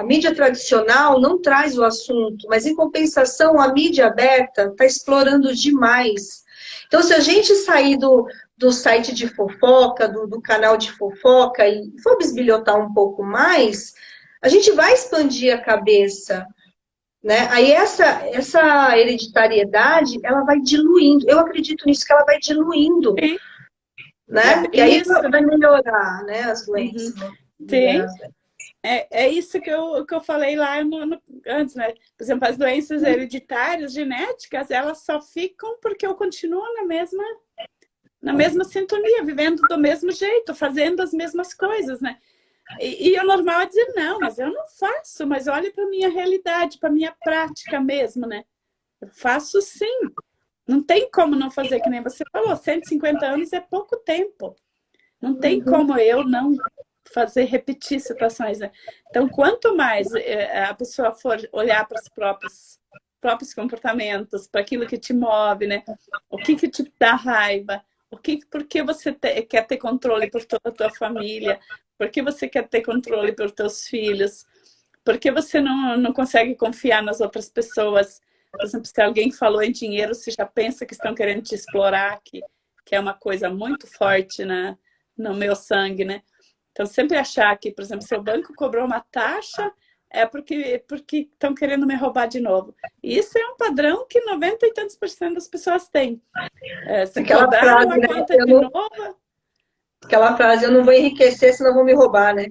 Speaker 1: mídia tradicional não traz o assunto, mas em compensação, a mídia aberta está explorando demais. Então, se a gente sair do site de fofoca, do canal de fofoca, e for bisbilhotar um pouco mais, a gente vai expandir a cabeça. Né? Aí essa hereditariedade, ela vai diluindo. Eu acredito nisso, que ela vai diluindo.
Speaker 2: Sim, é
Speaker 1: Né? E
Speaker 2: bem
Speaker 1: aí
Speaker 2: isso,
Speaker 1: vai
Speaker 2: né?
Speaker 1: melhorar, né, as
Speaker 2: Uhum.
Speaker 1: doenças.
Speaker 2: Sim, é isso que eu falei lá antes, né? Por exemplo, as doenças hereditárias, genéticas, elas só ficam porque eu continuo na mesma sintonia, vivendo do mesmo jeito, fazendo as mesmas coisas, né? E o normal é dizer, não, mas eu não faço, mas olha para a minha realidade, para a minha prática mesmo, né? Eu faço sim. Não tem como não fazer, que nem você falou, 150 anos é pouco tempo. Não tem como eu não fazer, repetir situações, né? Então, quanto mais a pessoa for olhar para os próprios comportamentos, para aquilo que te move, né? O que te dá raiva, por que você quer ter controle por toda a tua família, por que você quer ter controle por teus filhos, por que você não consegue confiar nas outras pessoas. Por exemplo, se alguém falou em dinheiro, você já pensa que estão querendo te explorar, que é uma coisa muito forte no meu sangue, né? Então, sempre achar que, por exemplo, se o banco cobrou uma taxa, é porque estão querendo me roubar de novo. E isso é um padrão que 90 e tantos por cento das pessoas têm. Se
Speaker 1: Aquela
Speaker 2: cobraram
Speaker 1: frase,
Speaker 2: a
Speaker 1: né?
Speaker 2: conta de novo,
Speaker 1: Aquela frase, eu não vou enriquecer, senão vão me roubar, né?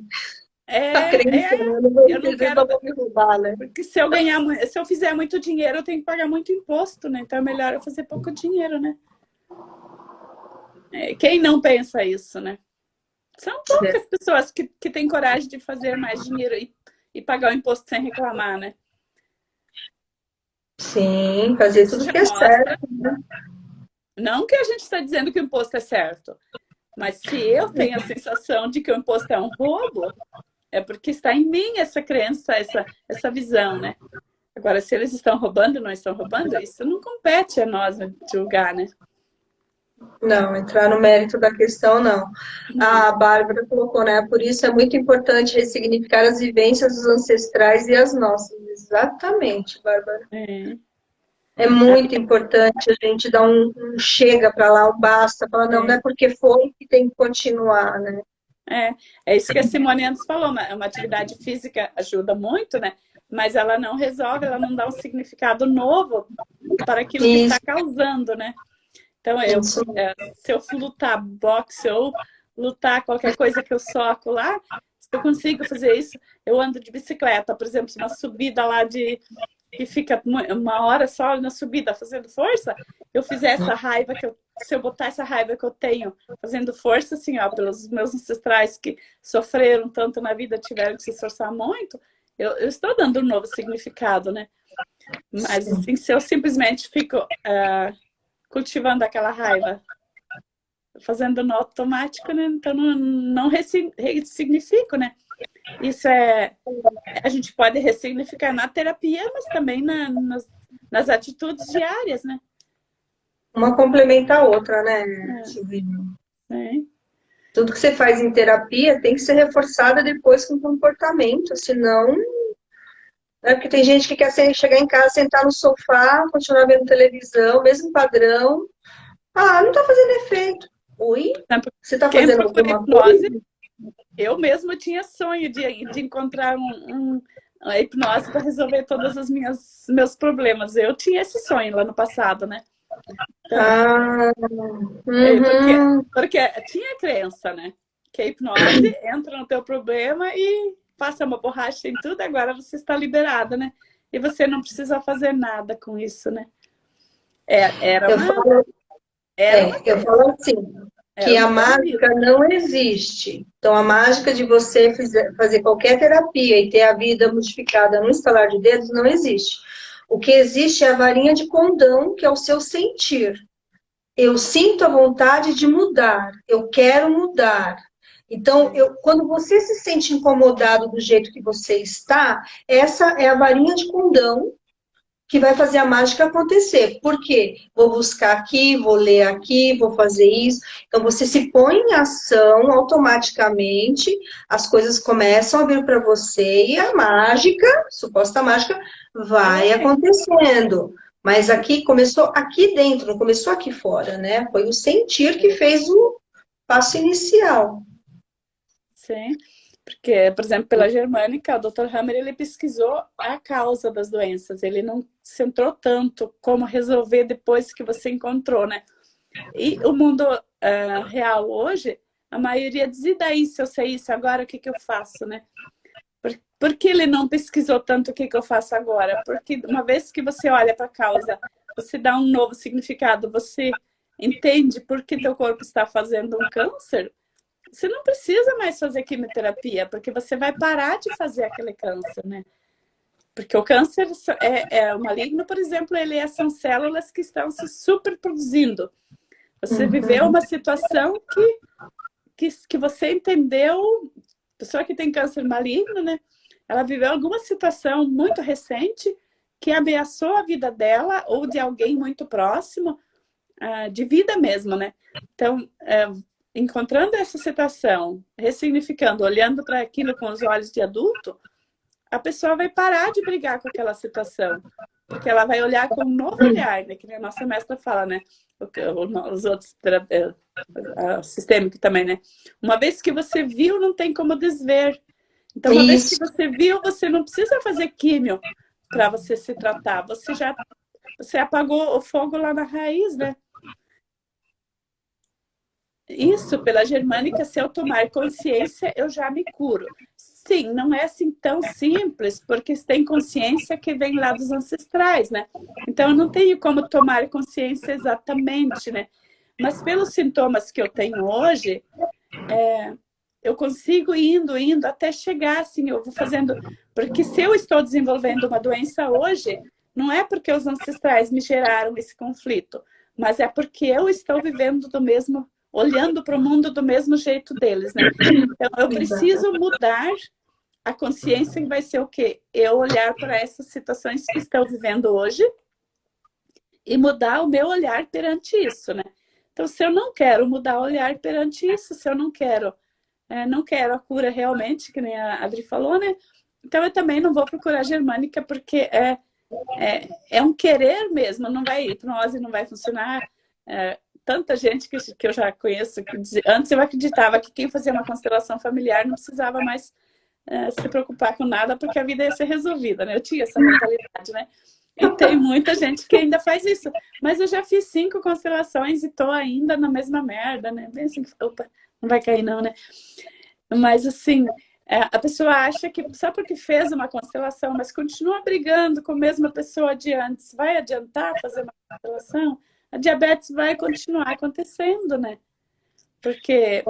Speaker 1: A crença, né? Eu não vou
Speaker 2: eu não
Speaker 1: enriquecer,
Speaker 2: quero.
Speaker 1: senão vão me roubar, né?
Speaker 2: Porque se eu fizer muito dinheiro, eu tenho que pagar muito imposto, né? Então é melhor eu fazer pouco dinheiro, né? Quem não pensa isso, né? São poucas pessoas que têm coragem de fazer mais dinheiro e pagar o imposto sem reclamar, né?
Speaker 1: Sim, fazer
Speaker 2: Isso
Speaker 1: tudo
Speaker 2: já
Speaker 1: que é
Speaker 2: mostra.
Speaker 1: certo, né?
Speaker 2: Não que a gente está dizendo que o imposto é certo, mas se eu tenho a sensação de que o imposto é um roubo, é porque está em mim essa crença, essa visão, né? Agora, se eles estão roubando ou não estão roubando, isso não compete a nós julgar, né?
Speaker 1: Não, entrar no mérito da questão, não. A Bárbara colocou, né? Por isso é muito importante ressignificar as vivências dos ancestrais e as nossas. Exatamente, Bárbara.
Speaker 2: É,
Speaker 1: É muito importante a gente dar um chega para lá, um basta, falar, não, não
Speaker 2: é,
Speaker 1: é porque foi que tem que continuar, né?
Speaker 2: é isso que a Simone antes falou, uma atividade física ajuda muito, né? Mas ela não resolve, ela não dá um significado novo para aquilo que
Speaker 1: Isso,
Speaker 2: está causando, né? Então,
Speaker 1: isso.
Speaker 2: se eu lutar boxe ou lutar qualquer coisa que eu soco lá, se eu consigo fazer isso, eu ando de bicicleta, por exemplo, uma subida lá que fica uma hora só na subida fazendo força, eu fizer essa raiva se eu botar essa raiva que eu tenho fazendo força, assim, ó, pelos meus ancestrais que sofreram tanto na vida, tiveram que se esforçar muito, eu estou dando um novo significado, né? Mas, assim, se eu simplesmente fico cultivando aquela raiva, fazendo no automático, né? Então não ressignifico, né? isso a gente pode ressignificar na terapia, mas também nas atitudes diárias, né?
Speaker 1: Uma complementa a outra, né, Silvina?
Speaker 2: Sim.
Speaker 1: Tudo que você faz em terapia tem que ser reforçado depois com comportamento, senão... É porque tem gente que quer chegar em casa, sentar no sofá, continuar vendo televisão, mesmo padrão. Ah, não tá fazendo efeito. Oi? Você tá
Speaker 2: Quem
Speaker 1: fazendo
Speaker 2: procura
Speaker 1: alguma
Speaker 2: hipnose,
Speaker 1: coisa?
Speaker 2: eu mesma tinha sonho de encontrar uma hipnose para resolver todos os meus problemas. Eu tinha esse sonho lá no passado, né? Então,
Speaker 1: Ah,
Speaker 2: porque,
Speaker 1: uhum.
Speaker 2: porque tinha a crença, né? Que a hipnose entra no teu problema e passa uma borracha em tudo, agora você está liberada, né? E você não precisa fazer nada com isso, né? Era
Speaker 1: Eu
Speaker 2: uma,
Speaker 1: falo,
Speaker 2: era uma
Speaker 1: eu
Speaker 2: crença,
Speaker 1: falo assim,
Speaker 2: era
Speaker 1: que
Speaker 2: o
Speaker 1: a
Speaker 2: meu
Speaker 1: mágica
Speaker 2: amigo.
Speaker 1: não existe. Então, a mágica de você fazer qualquer terapia e ter a vida modificada num estalar de dedos não existe. O que existe é a varinha de condão, que é o seu sentir. Eu sinto a vontade de mudar, eu quero mudar. Então, quando você se sente incomodado do jeito que você está, essa é a varinha de condão que vai fazer a mágica acontecer. Por quê? Vou buscar aqui, vou ler aqui, vou fazer isso. Então, você se põe em ação automaticamente, as coisas começam a vir para você e a mágica, suposta mágica,
Speaker 2: Ela
Speaker 1: vai
Speaker 2: vem.
Speaker 1: acontecendo. Mas aqui começou aqui dentro, não começou aqui fora, né? Foi o sentir que fez o passo inicial.
Speaker 2: Sim, porque, por exemplo, pela Germânica, o Dr. Hammer, ele pesquisou a causa das doenças, ele não centrou tanto como resolver depois que você encontrou, né? E o mundo real hoje, a maioria diz, e daí se eu sei isso agora, o que que eu faço, né? Por que ele não pesquisou tanto o que que eu faço agora? Porque uma vez que você olha para a causa, você dá um novo significado, você entende por que teu corpo está fazendo um câncer, você não precisa mais fazer quimioterapia, porque você vai parar de fazer aquele câncer, né? Porque o câncer o maligno, por exemplo, são células que estão se superproduzindo. Você viveu
Speaker 1: Uhum.
Speaker 2: uma situação que você entendeu, pessoa que tem câncer maligno, né? Ela viveu alguma situação muito recente que ameaçou a vida dela ou de alguém muito próximo, de vida mesmo, né? Então, encontrando essa situação, ressignificando, olhando para aquilo com os olhos de adulto, a pessoa vai parar de brigar com aquela situação. Porque ela vai olhar com um novo olhar, né? Que a nossa mestra fala, né? Os outros sistêmicos também, né? Uma vez que você viu, não tem como desver. Então, uma vez que
Speaker 1: Isso.
Speaker 2: você viu, você não precisa fazer químio para você se tratar. Você apagou o fogo lá na raiz, né? Isso, pela germânica, se eu tomar consciência, eu já me curo. Sim, não é assim tão simples, porque tem consciência que vem lá dos ancestrais, né? Então, eu não tenho como tomar consciência exatamente, né? Mas pelos sintomas que eu tenho hoje, eu consigo indo até chegar, assim, eu vou fazendo... Porque se eu estou desenvolvendo uma doença hoje, não é porque os ancestrais me geraram esse conflito, mas é porque eu estou vivendo do mesmo, olhando para o mundo do mesmo jeito deles, né? Então, eu preciso
Speaker 1: Exatamente.
Speaker 2: mudar a consciência, que vai ser o quê? Eu olhar para essas situações que estão vivendo hoje e mudar o meu olhar perante isso, né? Então, se eu não quero mudar o olhar perante isso, se eu não quero a cura realmente, que nem a Adri falou, né? Então, eu também não vou procurar germânica, porque é um querer mesmo, não vai, hipnose não vai funcionar. Tanta gente que eu já conheço, que antes eu acreditava que quem fazia uma constelação familiar não precisava mais se preocupar com nada, porque a vida ia ser resolvida, né? Eu tinha essa mentalidade, né? E tem muita gente que ainda faz isso. Mas eu já fiz 5 constelações e tô ainda na mesma merda, né? Bem assim, opa, não vai cair não, né? Mas assim, a pessoa acha que só porque fez uma constelação, mas continua brigando com a mesma pessoa de antes, vai adiantar fazer uma constelação? A diabetes vai continuar acontecendo, né? Porque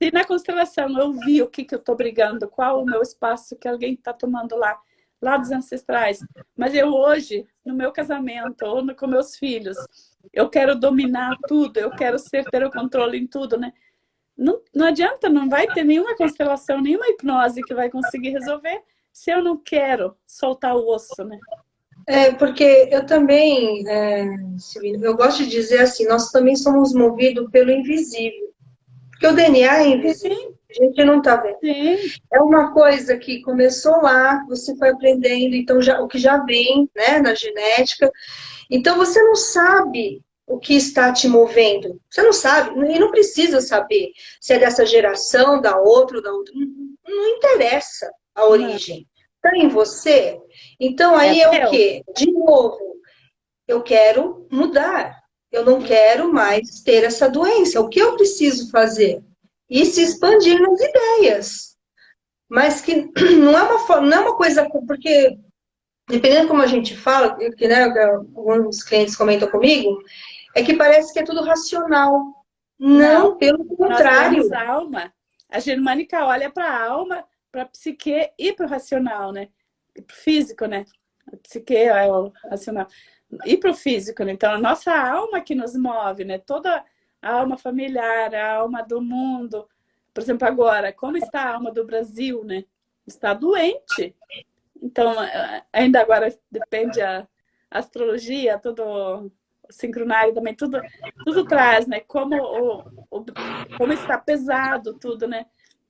Speaker 2: se na constelação eu vi o que eu estou brigando, qual o meu espaço que alguém está tomando lá dos ancestrais, mas eu hoje, no meu casamento, ou com meus filhos, eu quero dominar tudo, eu quero ter o controle em tudo, né? não adianta, não vai ter nenhuma constelação, nenhuma hipnose que vai conseguir resolver se eu não quero soltar o osso, né?
Speaker 1: Porque eu também, Silvina, eu gosto de dizer assim, nós também somos movidos pelo invisível. Porque o DNA é invisível,
Speaker 2: Sim,
Speaker 1: a gente não está vendo.
Speaker 2: sim.
Speaker 1: É uma coisa que começou lá, você foi aprendendo, então o que já vem, né, na genética. Então você não sabe o que está te movendo. Você não sabe, e não precisa saber se é dessa geração, da outra ou da outra. Não interessa a
Speaker 2: Não,
Speaker 1: origem. Está em você. Então
Speaker 2: é
Speaker 1: aí é o
Speaker 2: teu.
Speaker 1: quê? De novo, eu quero mudar. Eu não quero mais ter essa doença. O que eu preciso fazer? E se expandir nas ideias. Mas que não é não é uma coisa, porque dependendo como a gente fala, que né, alguns clientes comentam comigo, é que parece que é tudo racional.
Speaker 2: Não,
Speaker 1: Não, pelo
Speaker 2: nós temos
Speaker 1: contrário.
Speaker 2: a alma. A germânica olha para a alma, para a psique e para o racional, né? E para o físico, né? A psique é o racional. E para o físico, né? Então, a nossa alma que nos move, né? Toda a alma familiar, a alma do mundo. Por exemplo, agora, como está a alma do Brasil, né? Está doente. Então, ainda agora depende a astrologia, todo o sincronário também, tudo traz, né? Como está pesado tudo, né?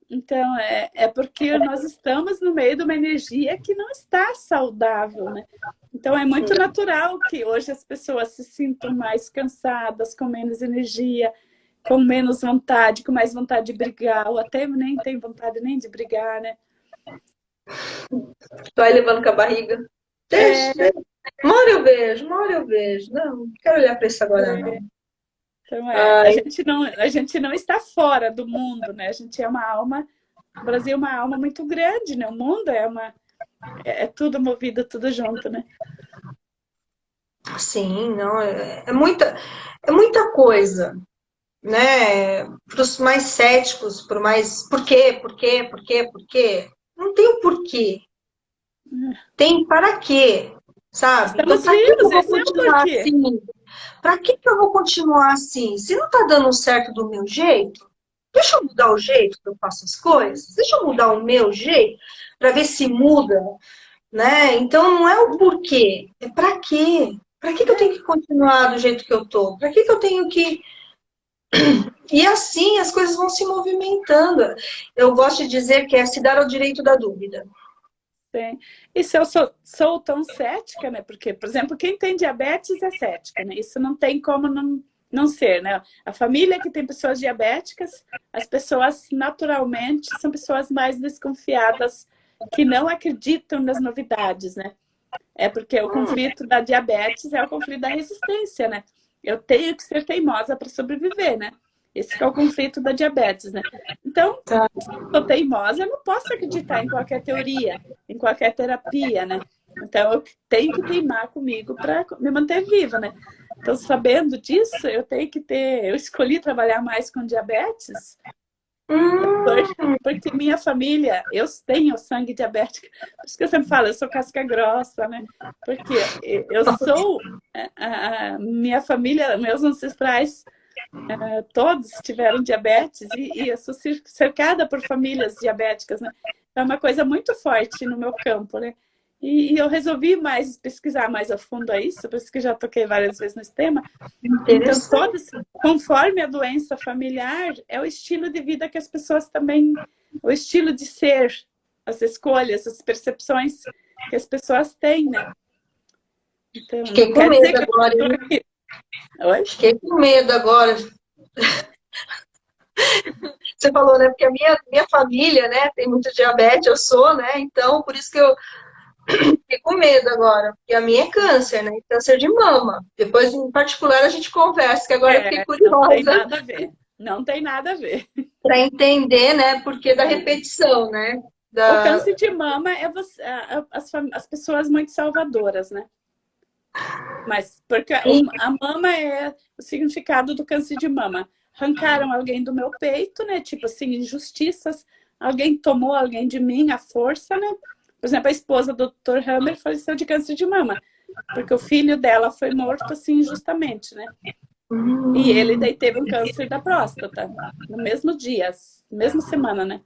Speaker 2: Então, é porque nós estamos no meio de uma energia que não está saudável, né? Então, é muito natural que hoje as pessoas se sintam mais cansadas, com menos energia, com menos vontade, com mais vontade de brigar, ou até nem tem vontade nem de brigar, né?
Speaker 1: Vai levando com a barriga. Deixa,
Speaker 2: É,
Speaker 1: deixa. Uma hora eu vejo, uma hora eu vejo. Não quero olhar para isso agora, não.
Speaker 2: então,
Speaker 1: Ai,
Speaker 2: a gente não está fora do mundo, né? A gente é uma alma, o Brasil é uma alma muito grande, né? O mundo é tudo movido, tudo junto, né?
Speaker 1: sim, não, é muita coisa, né? Para os mais céticos, por mais. Por quê? Por quê? Por quê? Por quê? Não tem o porquê. Tem para quê, sabe? Então,
Speaker 2: Estamos
Speaker 1: para que eu
Speaker 2: vivos,
Speaker 1: vou
Speaker 2: esse é o
Speaker 1: continuar
Speaker 2: porquê.
Speaker 1: assim? Para que eu vou continuar assim? Se não está dando certo do meu jeito, deixa eu mudar o jeito que eu faço as coisas, deixa eu mudar o meu jeito para ver se muda, né? Então não é o porquê, é para quê? Para que eu tenho que continuar do jeito que eu tô? Para que eu tenho que. E assim as coisas vão se movimentando. Eu gosto de dizer que é se dar ao direito da dúvida.
Speaker 2: Sim. E se eu sou tão cética, né? Porque, por exemplo, quem tem diabetes é cética, né? Isso não tem como não ser, né? A família que tem pessoas diabéticas, as pessoas naturalmente são pessoas mais desconfiadas, que não acreditam nas novidades, né? É porque o conflito da diabetes é o conflito da resistência, né? Eu tenho que ser teimosa para sobreviver, né? Esse que é o conflito da diabetes, né? Então,
Speaker 1: Tá?
Speaker 2: se eu sou teimosa, eu não posso acreditar em qualquer teoria, em qualquer terapia, né? Então, eu tenho que teimar comigo para me manter viva, né? Então, sabendo disso, eu tenho que ter... Eu escolhi trabalhar mais com diabetes porque minha família, eu tenho sangue diabético. Por isso que eu sempre falo, eu sou casca grossa, né? Porque eu sou... minha família, meus ancestrais, todos tiveram diabetes e eu sou cercada por famílias diabéticas, né? É uma coisa muito forte no meu campo, né? E eu resolvi pesquisar mais a fundo a isso, por isso que já toquei várias vezes nesse tema. Então,
Speaker 1: Interessante.
Speaker 2: todos, conforme a doença familiar, é o estilo de vida que as pessoas também, o estilo de ser, as escolhas, as percepções que as pessoas têm, né? Então,
Speaker 1: Fiquei
Speaker 2: não
Speaker 1: com
Speaker 2: quer dizer
Speaker 1: medo
Speaker 2: que
Speaker 1: agora,
Speaker 2: eu
Speaker 1: hein?
Speaker 2: estou aqui. Oi?
Speaker 1: Fiquei com medo agora. Você falou, né? Porque a minha família, né, tem muito diabetes, eu sou, né? Então, por isso que eu fiquei com medo agora. Porque a minha é câncer, né? Câncer de mama. Depois, em particular, a gente conversa, que agora eu fiquei
Speaker 2: Não tem
Speaker 1: curiosa
Speaker 2: nada a ver. Não tem nada a ver.
Speaker 1: para entender, né? Porque da repetição, né?
Speaker 2: O
Speaker 1: Da...
Speaker 2: câncer de mama é as pessoas muito salvadoras, né? Mas porque a mama é o significado do câncer de mama. Arrancaram alguém do meu peito, né? Tipo assim, injustiças. Alguém tomou alguém de mim à força, né? Por exemplo, a esposa do Dr. Hammer faleceu de câncer de mama, porque o filho dela foi morto assim injustamente, né? E ele
Speaker 1: Hum.
Speaker 2: daí teve um câncer da próstata, no mesmo dia, mesma semana, né?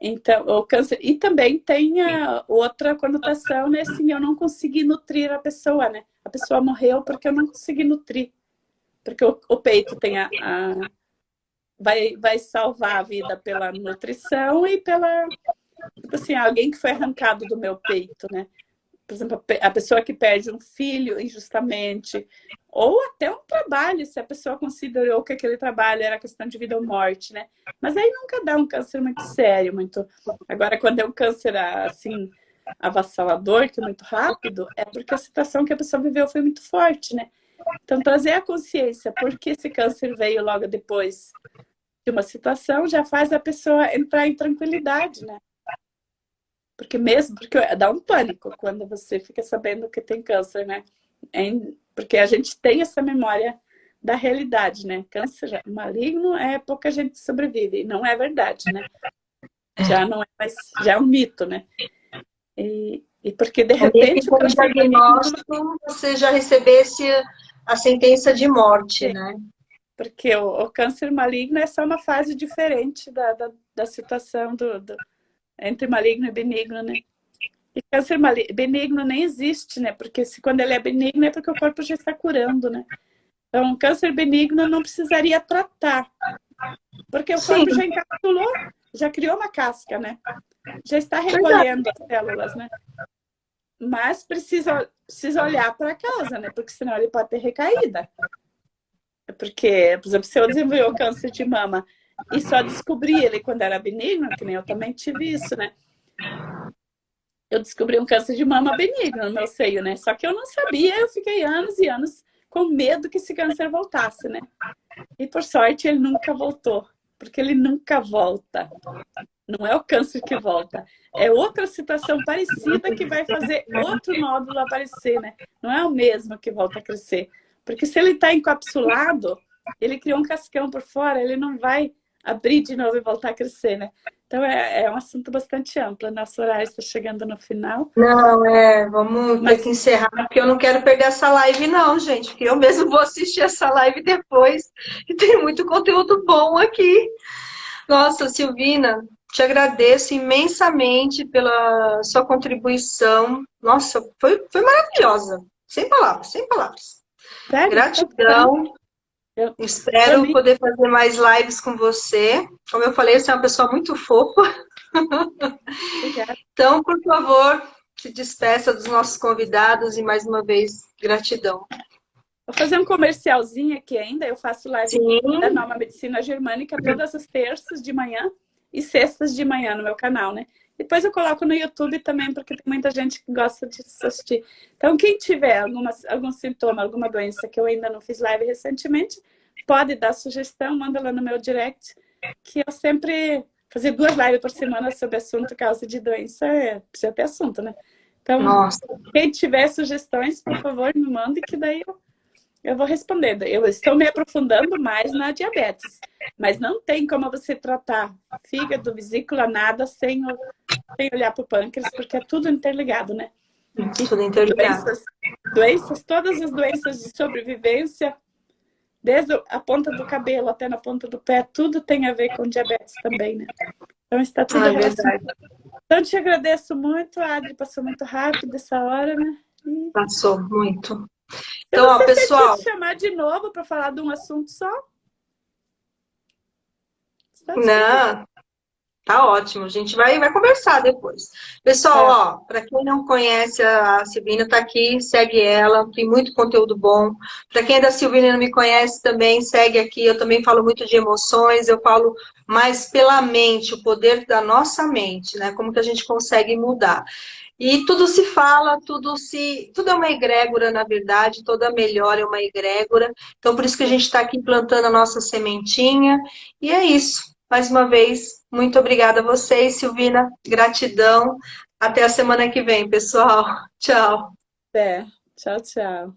Speaker 2: Então, o câncer. E também tem a outra conotação, né? Assim, eu não consegui nutrir a pessoa, né? A pessoa morreu porque eu não consegui nutrir. Porque o peito tem vai salvar a vida pela nutrição e pela. Tipo assim, alguém que foi arrancado do meu peito, né? Por exemplo, a pessoa que perde um filho injustamente, ou até um trabalho, se a pessoa considerou que aquele trabalho era questão de vida ou morte, né? Mas aí nunca dá um câncer muito sério, muito. Agora, quando é um câncer assim avassalador, que é muito rápido, é porque a situação que a pessoa viveu foi muito forte, né? Então, trazer a consciência por que esse câncer veio logo depois de uma situação já faz a pessoa entrar em tranquilidade, né? Porque dá um pânico quando você fica sabendo que tem câncer, né? Porque a gente tem essa memória da realidade, né? Câncer maligno é pouca gente sobrevive, não é verdade, né? Já não é mais, já é um mito, né? E porque de
Speaker 1: É meio que
Speaker 2: repente o
Speaker 1: com o
Speaker 2: câncer maligno,
Speaker 1: diagnóstico você já recebesse a sentença de morte, né?
Speaker 2: porque o câncer maligno é só uma fase diferente da situação entre maligno e benigno, né? E câncer benigno nem existe, né? Porque quando ele é benigno é porque o corpo já está curando, né? Então, câncer benigno não precisaria tratar, porque o
Speaker 1: Sim,
Speaker 2: corpo já encapsulou, já criou uma casca, né? Já está
Speaker 1: verdade.
Speaker 2: recolhendo as células, né? Mas precisa olhar para a causa, né? Porque senão ele pode ter recaída. Porque, por exemplo, se eu desenvolver o câncer de mama e só descobri ele quando era benigno, que nem eu também tive isso, né? Eu descobri um câncer de mama benigno no meu seio, né? Só que eu não sabia, eu fiquei anos e anos com medo que esse câncer voltasse, né? E por sorte ele nunca voltou, porque ele nunca volta. Não é o câncer que volta, é outra situação parecida que vai fazer outro nódulo aparecer, né? Não é o mesmo que volta a crescer. Porque se ele está encapsulado, ele criou um cascão por fora, ele não vai abrir de novo e voltar a crescer, né? Então é um assunto bastante amplo. Nosso horário está chegando no final.
Speaker 1: Não, vamos ter que
Speaker 2: Mas
Speaker 1: encerrar, porque eu não quero perder essa live, não, gente, porque eu mesmo vou assistir essa live depois, e tem muito conteúdo bom aqui. Nossa, Silvina, te agradeço imensamente pela sua contribuição. Nossa, foi maravilhosa. Sem palavras, sem palavras.
Speaker 2: sério,
Speaker 1: Gratidão.
Speaker 2: para
Speaker 1: Espero
Speaker 2: mim,
Speaker 1: poder fazer mais lives com você. Como eu falei, você é uma pessoa muito fofa.
Speaker 2: obrigada.
Speaker 1: Então, por favor, se despeça dos nossos convidados e mais uma vez, gratidão.
Speaker 2: Vou fazer um comercialzinho aqui ainda. Eu faço live da
Speaker 1: Sim,
Speaker 2: Nova Medicina Germânica todas as terças de manhã e sextas de manhã no meu canal, né? Depois eu coloco no YouTube também, porque tem muita gente que gosta de assistir. Então, quem tiver algum sintoma, alguma doença que eu ainda não fiz live recentemente, pode dar sugestão, manda lá no meu direct, que eu sempre fazer 2 lives por semana sobre assunto causa de doença, precisa ter assunto, né? Então,
Speaker 1: nossa,
Speaker 2: quem tiver sugestões, por favor, me mande, que daí eu vou respondendo. Eu estou me aprofundando mais na diabetes, mas não tem como você tratar fígado, vesícula, nada sem olhar para o pâncreas, porque é tudo interligado, né? E
Speaker 1: tudo interligado.
Speaker 2: todas as doenças de sobrevivência, desde a ponta do cabelo até na ponta do pé, tudo tem a ver com diabetes também, né? Então está tudo
Speaker 1: É
Speaker 2: relacionado.
Speaker 1: verdade,
Speaker 2: Então, te agradeço muito, Adri, passou muito rápido essa hora, né? E
Speaker 1: passou muito.
Speaker 2: se
Speaker 1: Então, ó,
Speaker 2: você sentir
Speaker 1: pessoal,
Speaker 2: te chamar de novo para falar de um assunto só, está disponível.
Speaker 1: não, tá ótimo, a gente vai conversar depois. Pessoal,
Speaker 2: Tá.
Speaker 1: ó, para quem não conhece a Silvina, tá aqui, segue ela, tem muito conteúdo bom. Para quem é da Silvina e não me conhece também, segue aqui. Eu também falo muito de emoções, eu falo mais pela mente, o poder da nossa mente, né? Como que a gente consegue mudar. E tudo se fala, tudo é uma egrégora, na verdade, toda melhora é uma egrégora. Então, por isso que a gente está aqui plantando a nossa sementinha. E é isso. Mais uma vez, muito obrigada a vocês, Silvina. Gratidão. Até a semana que vem, pessoal. Tchau.
Speaker 2: Até. Tchau, tchau.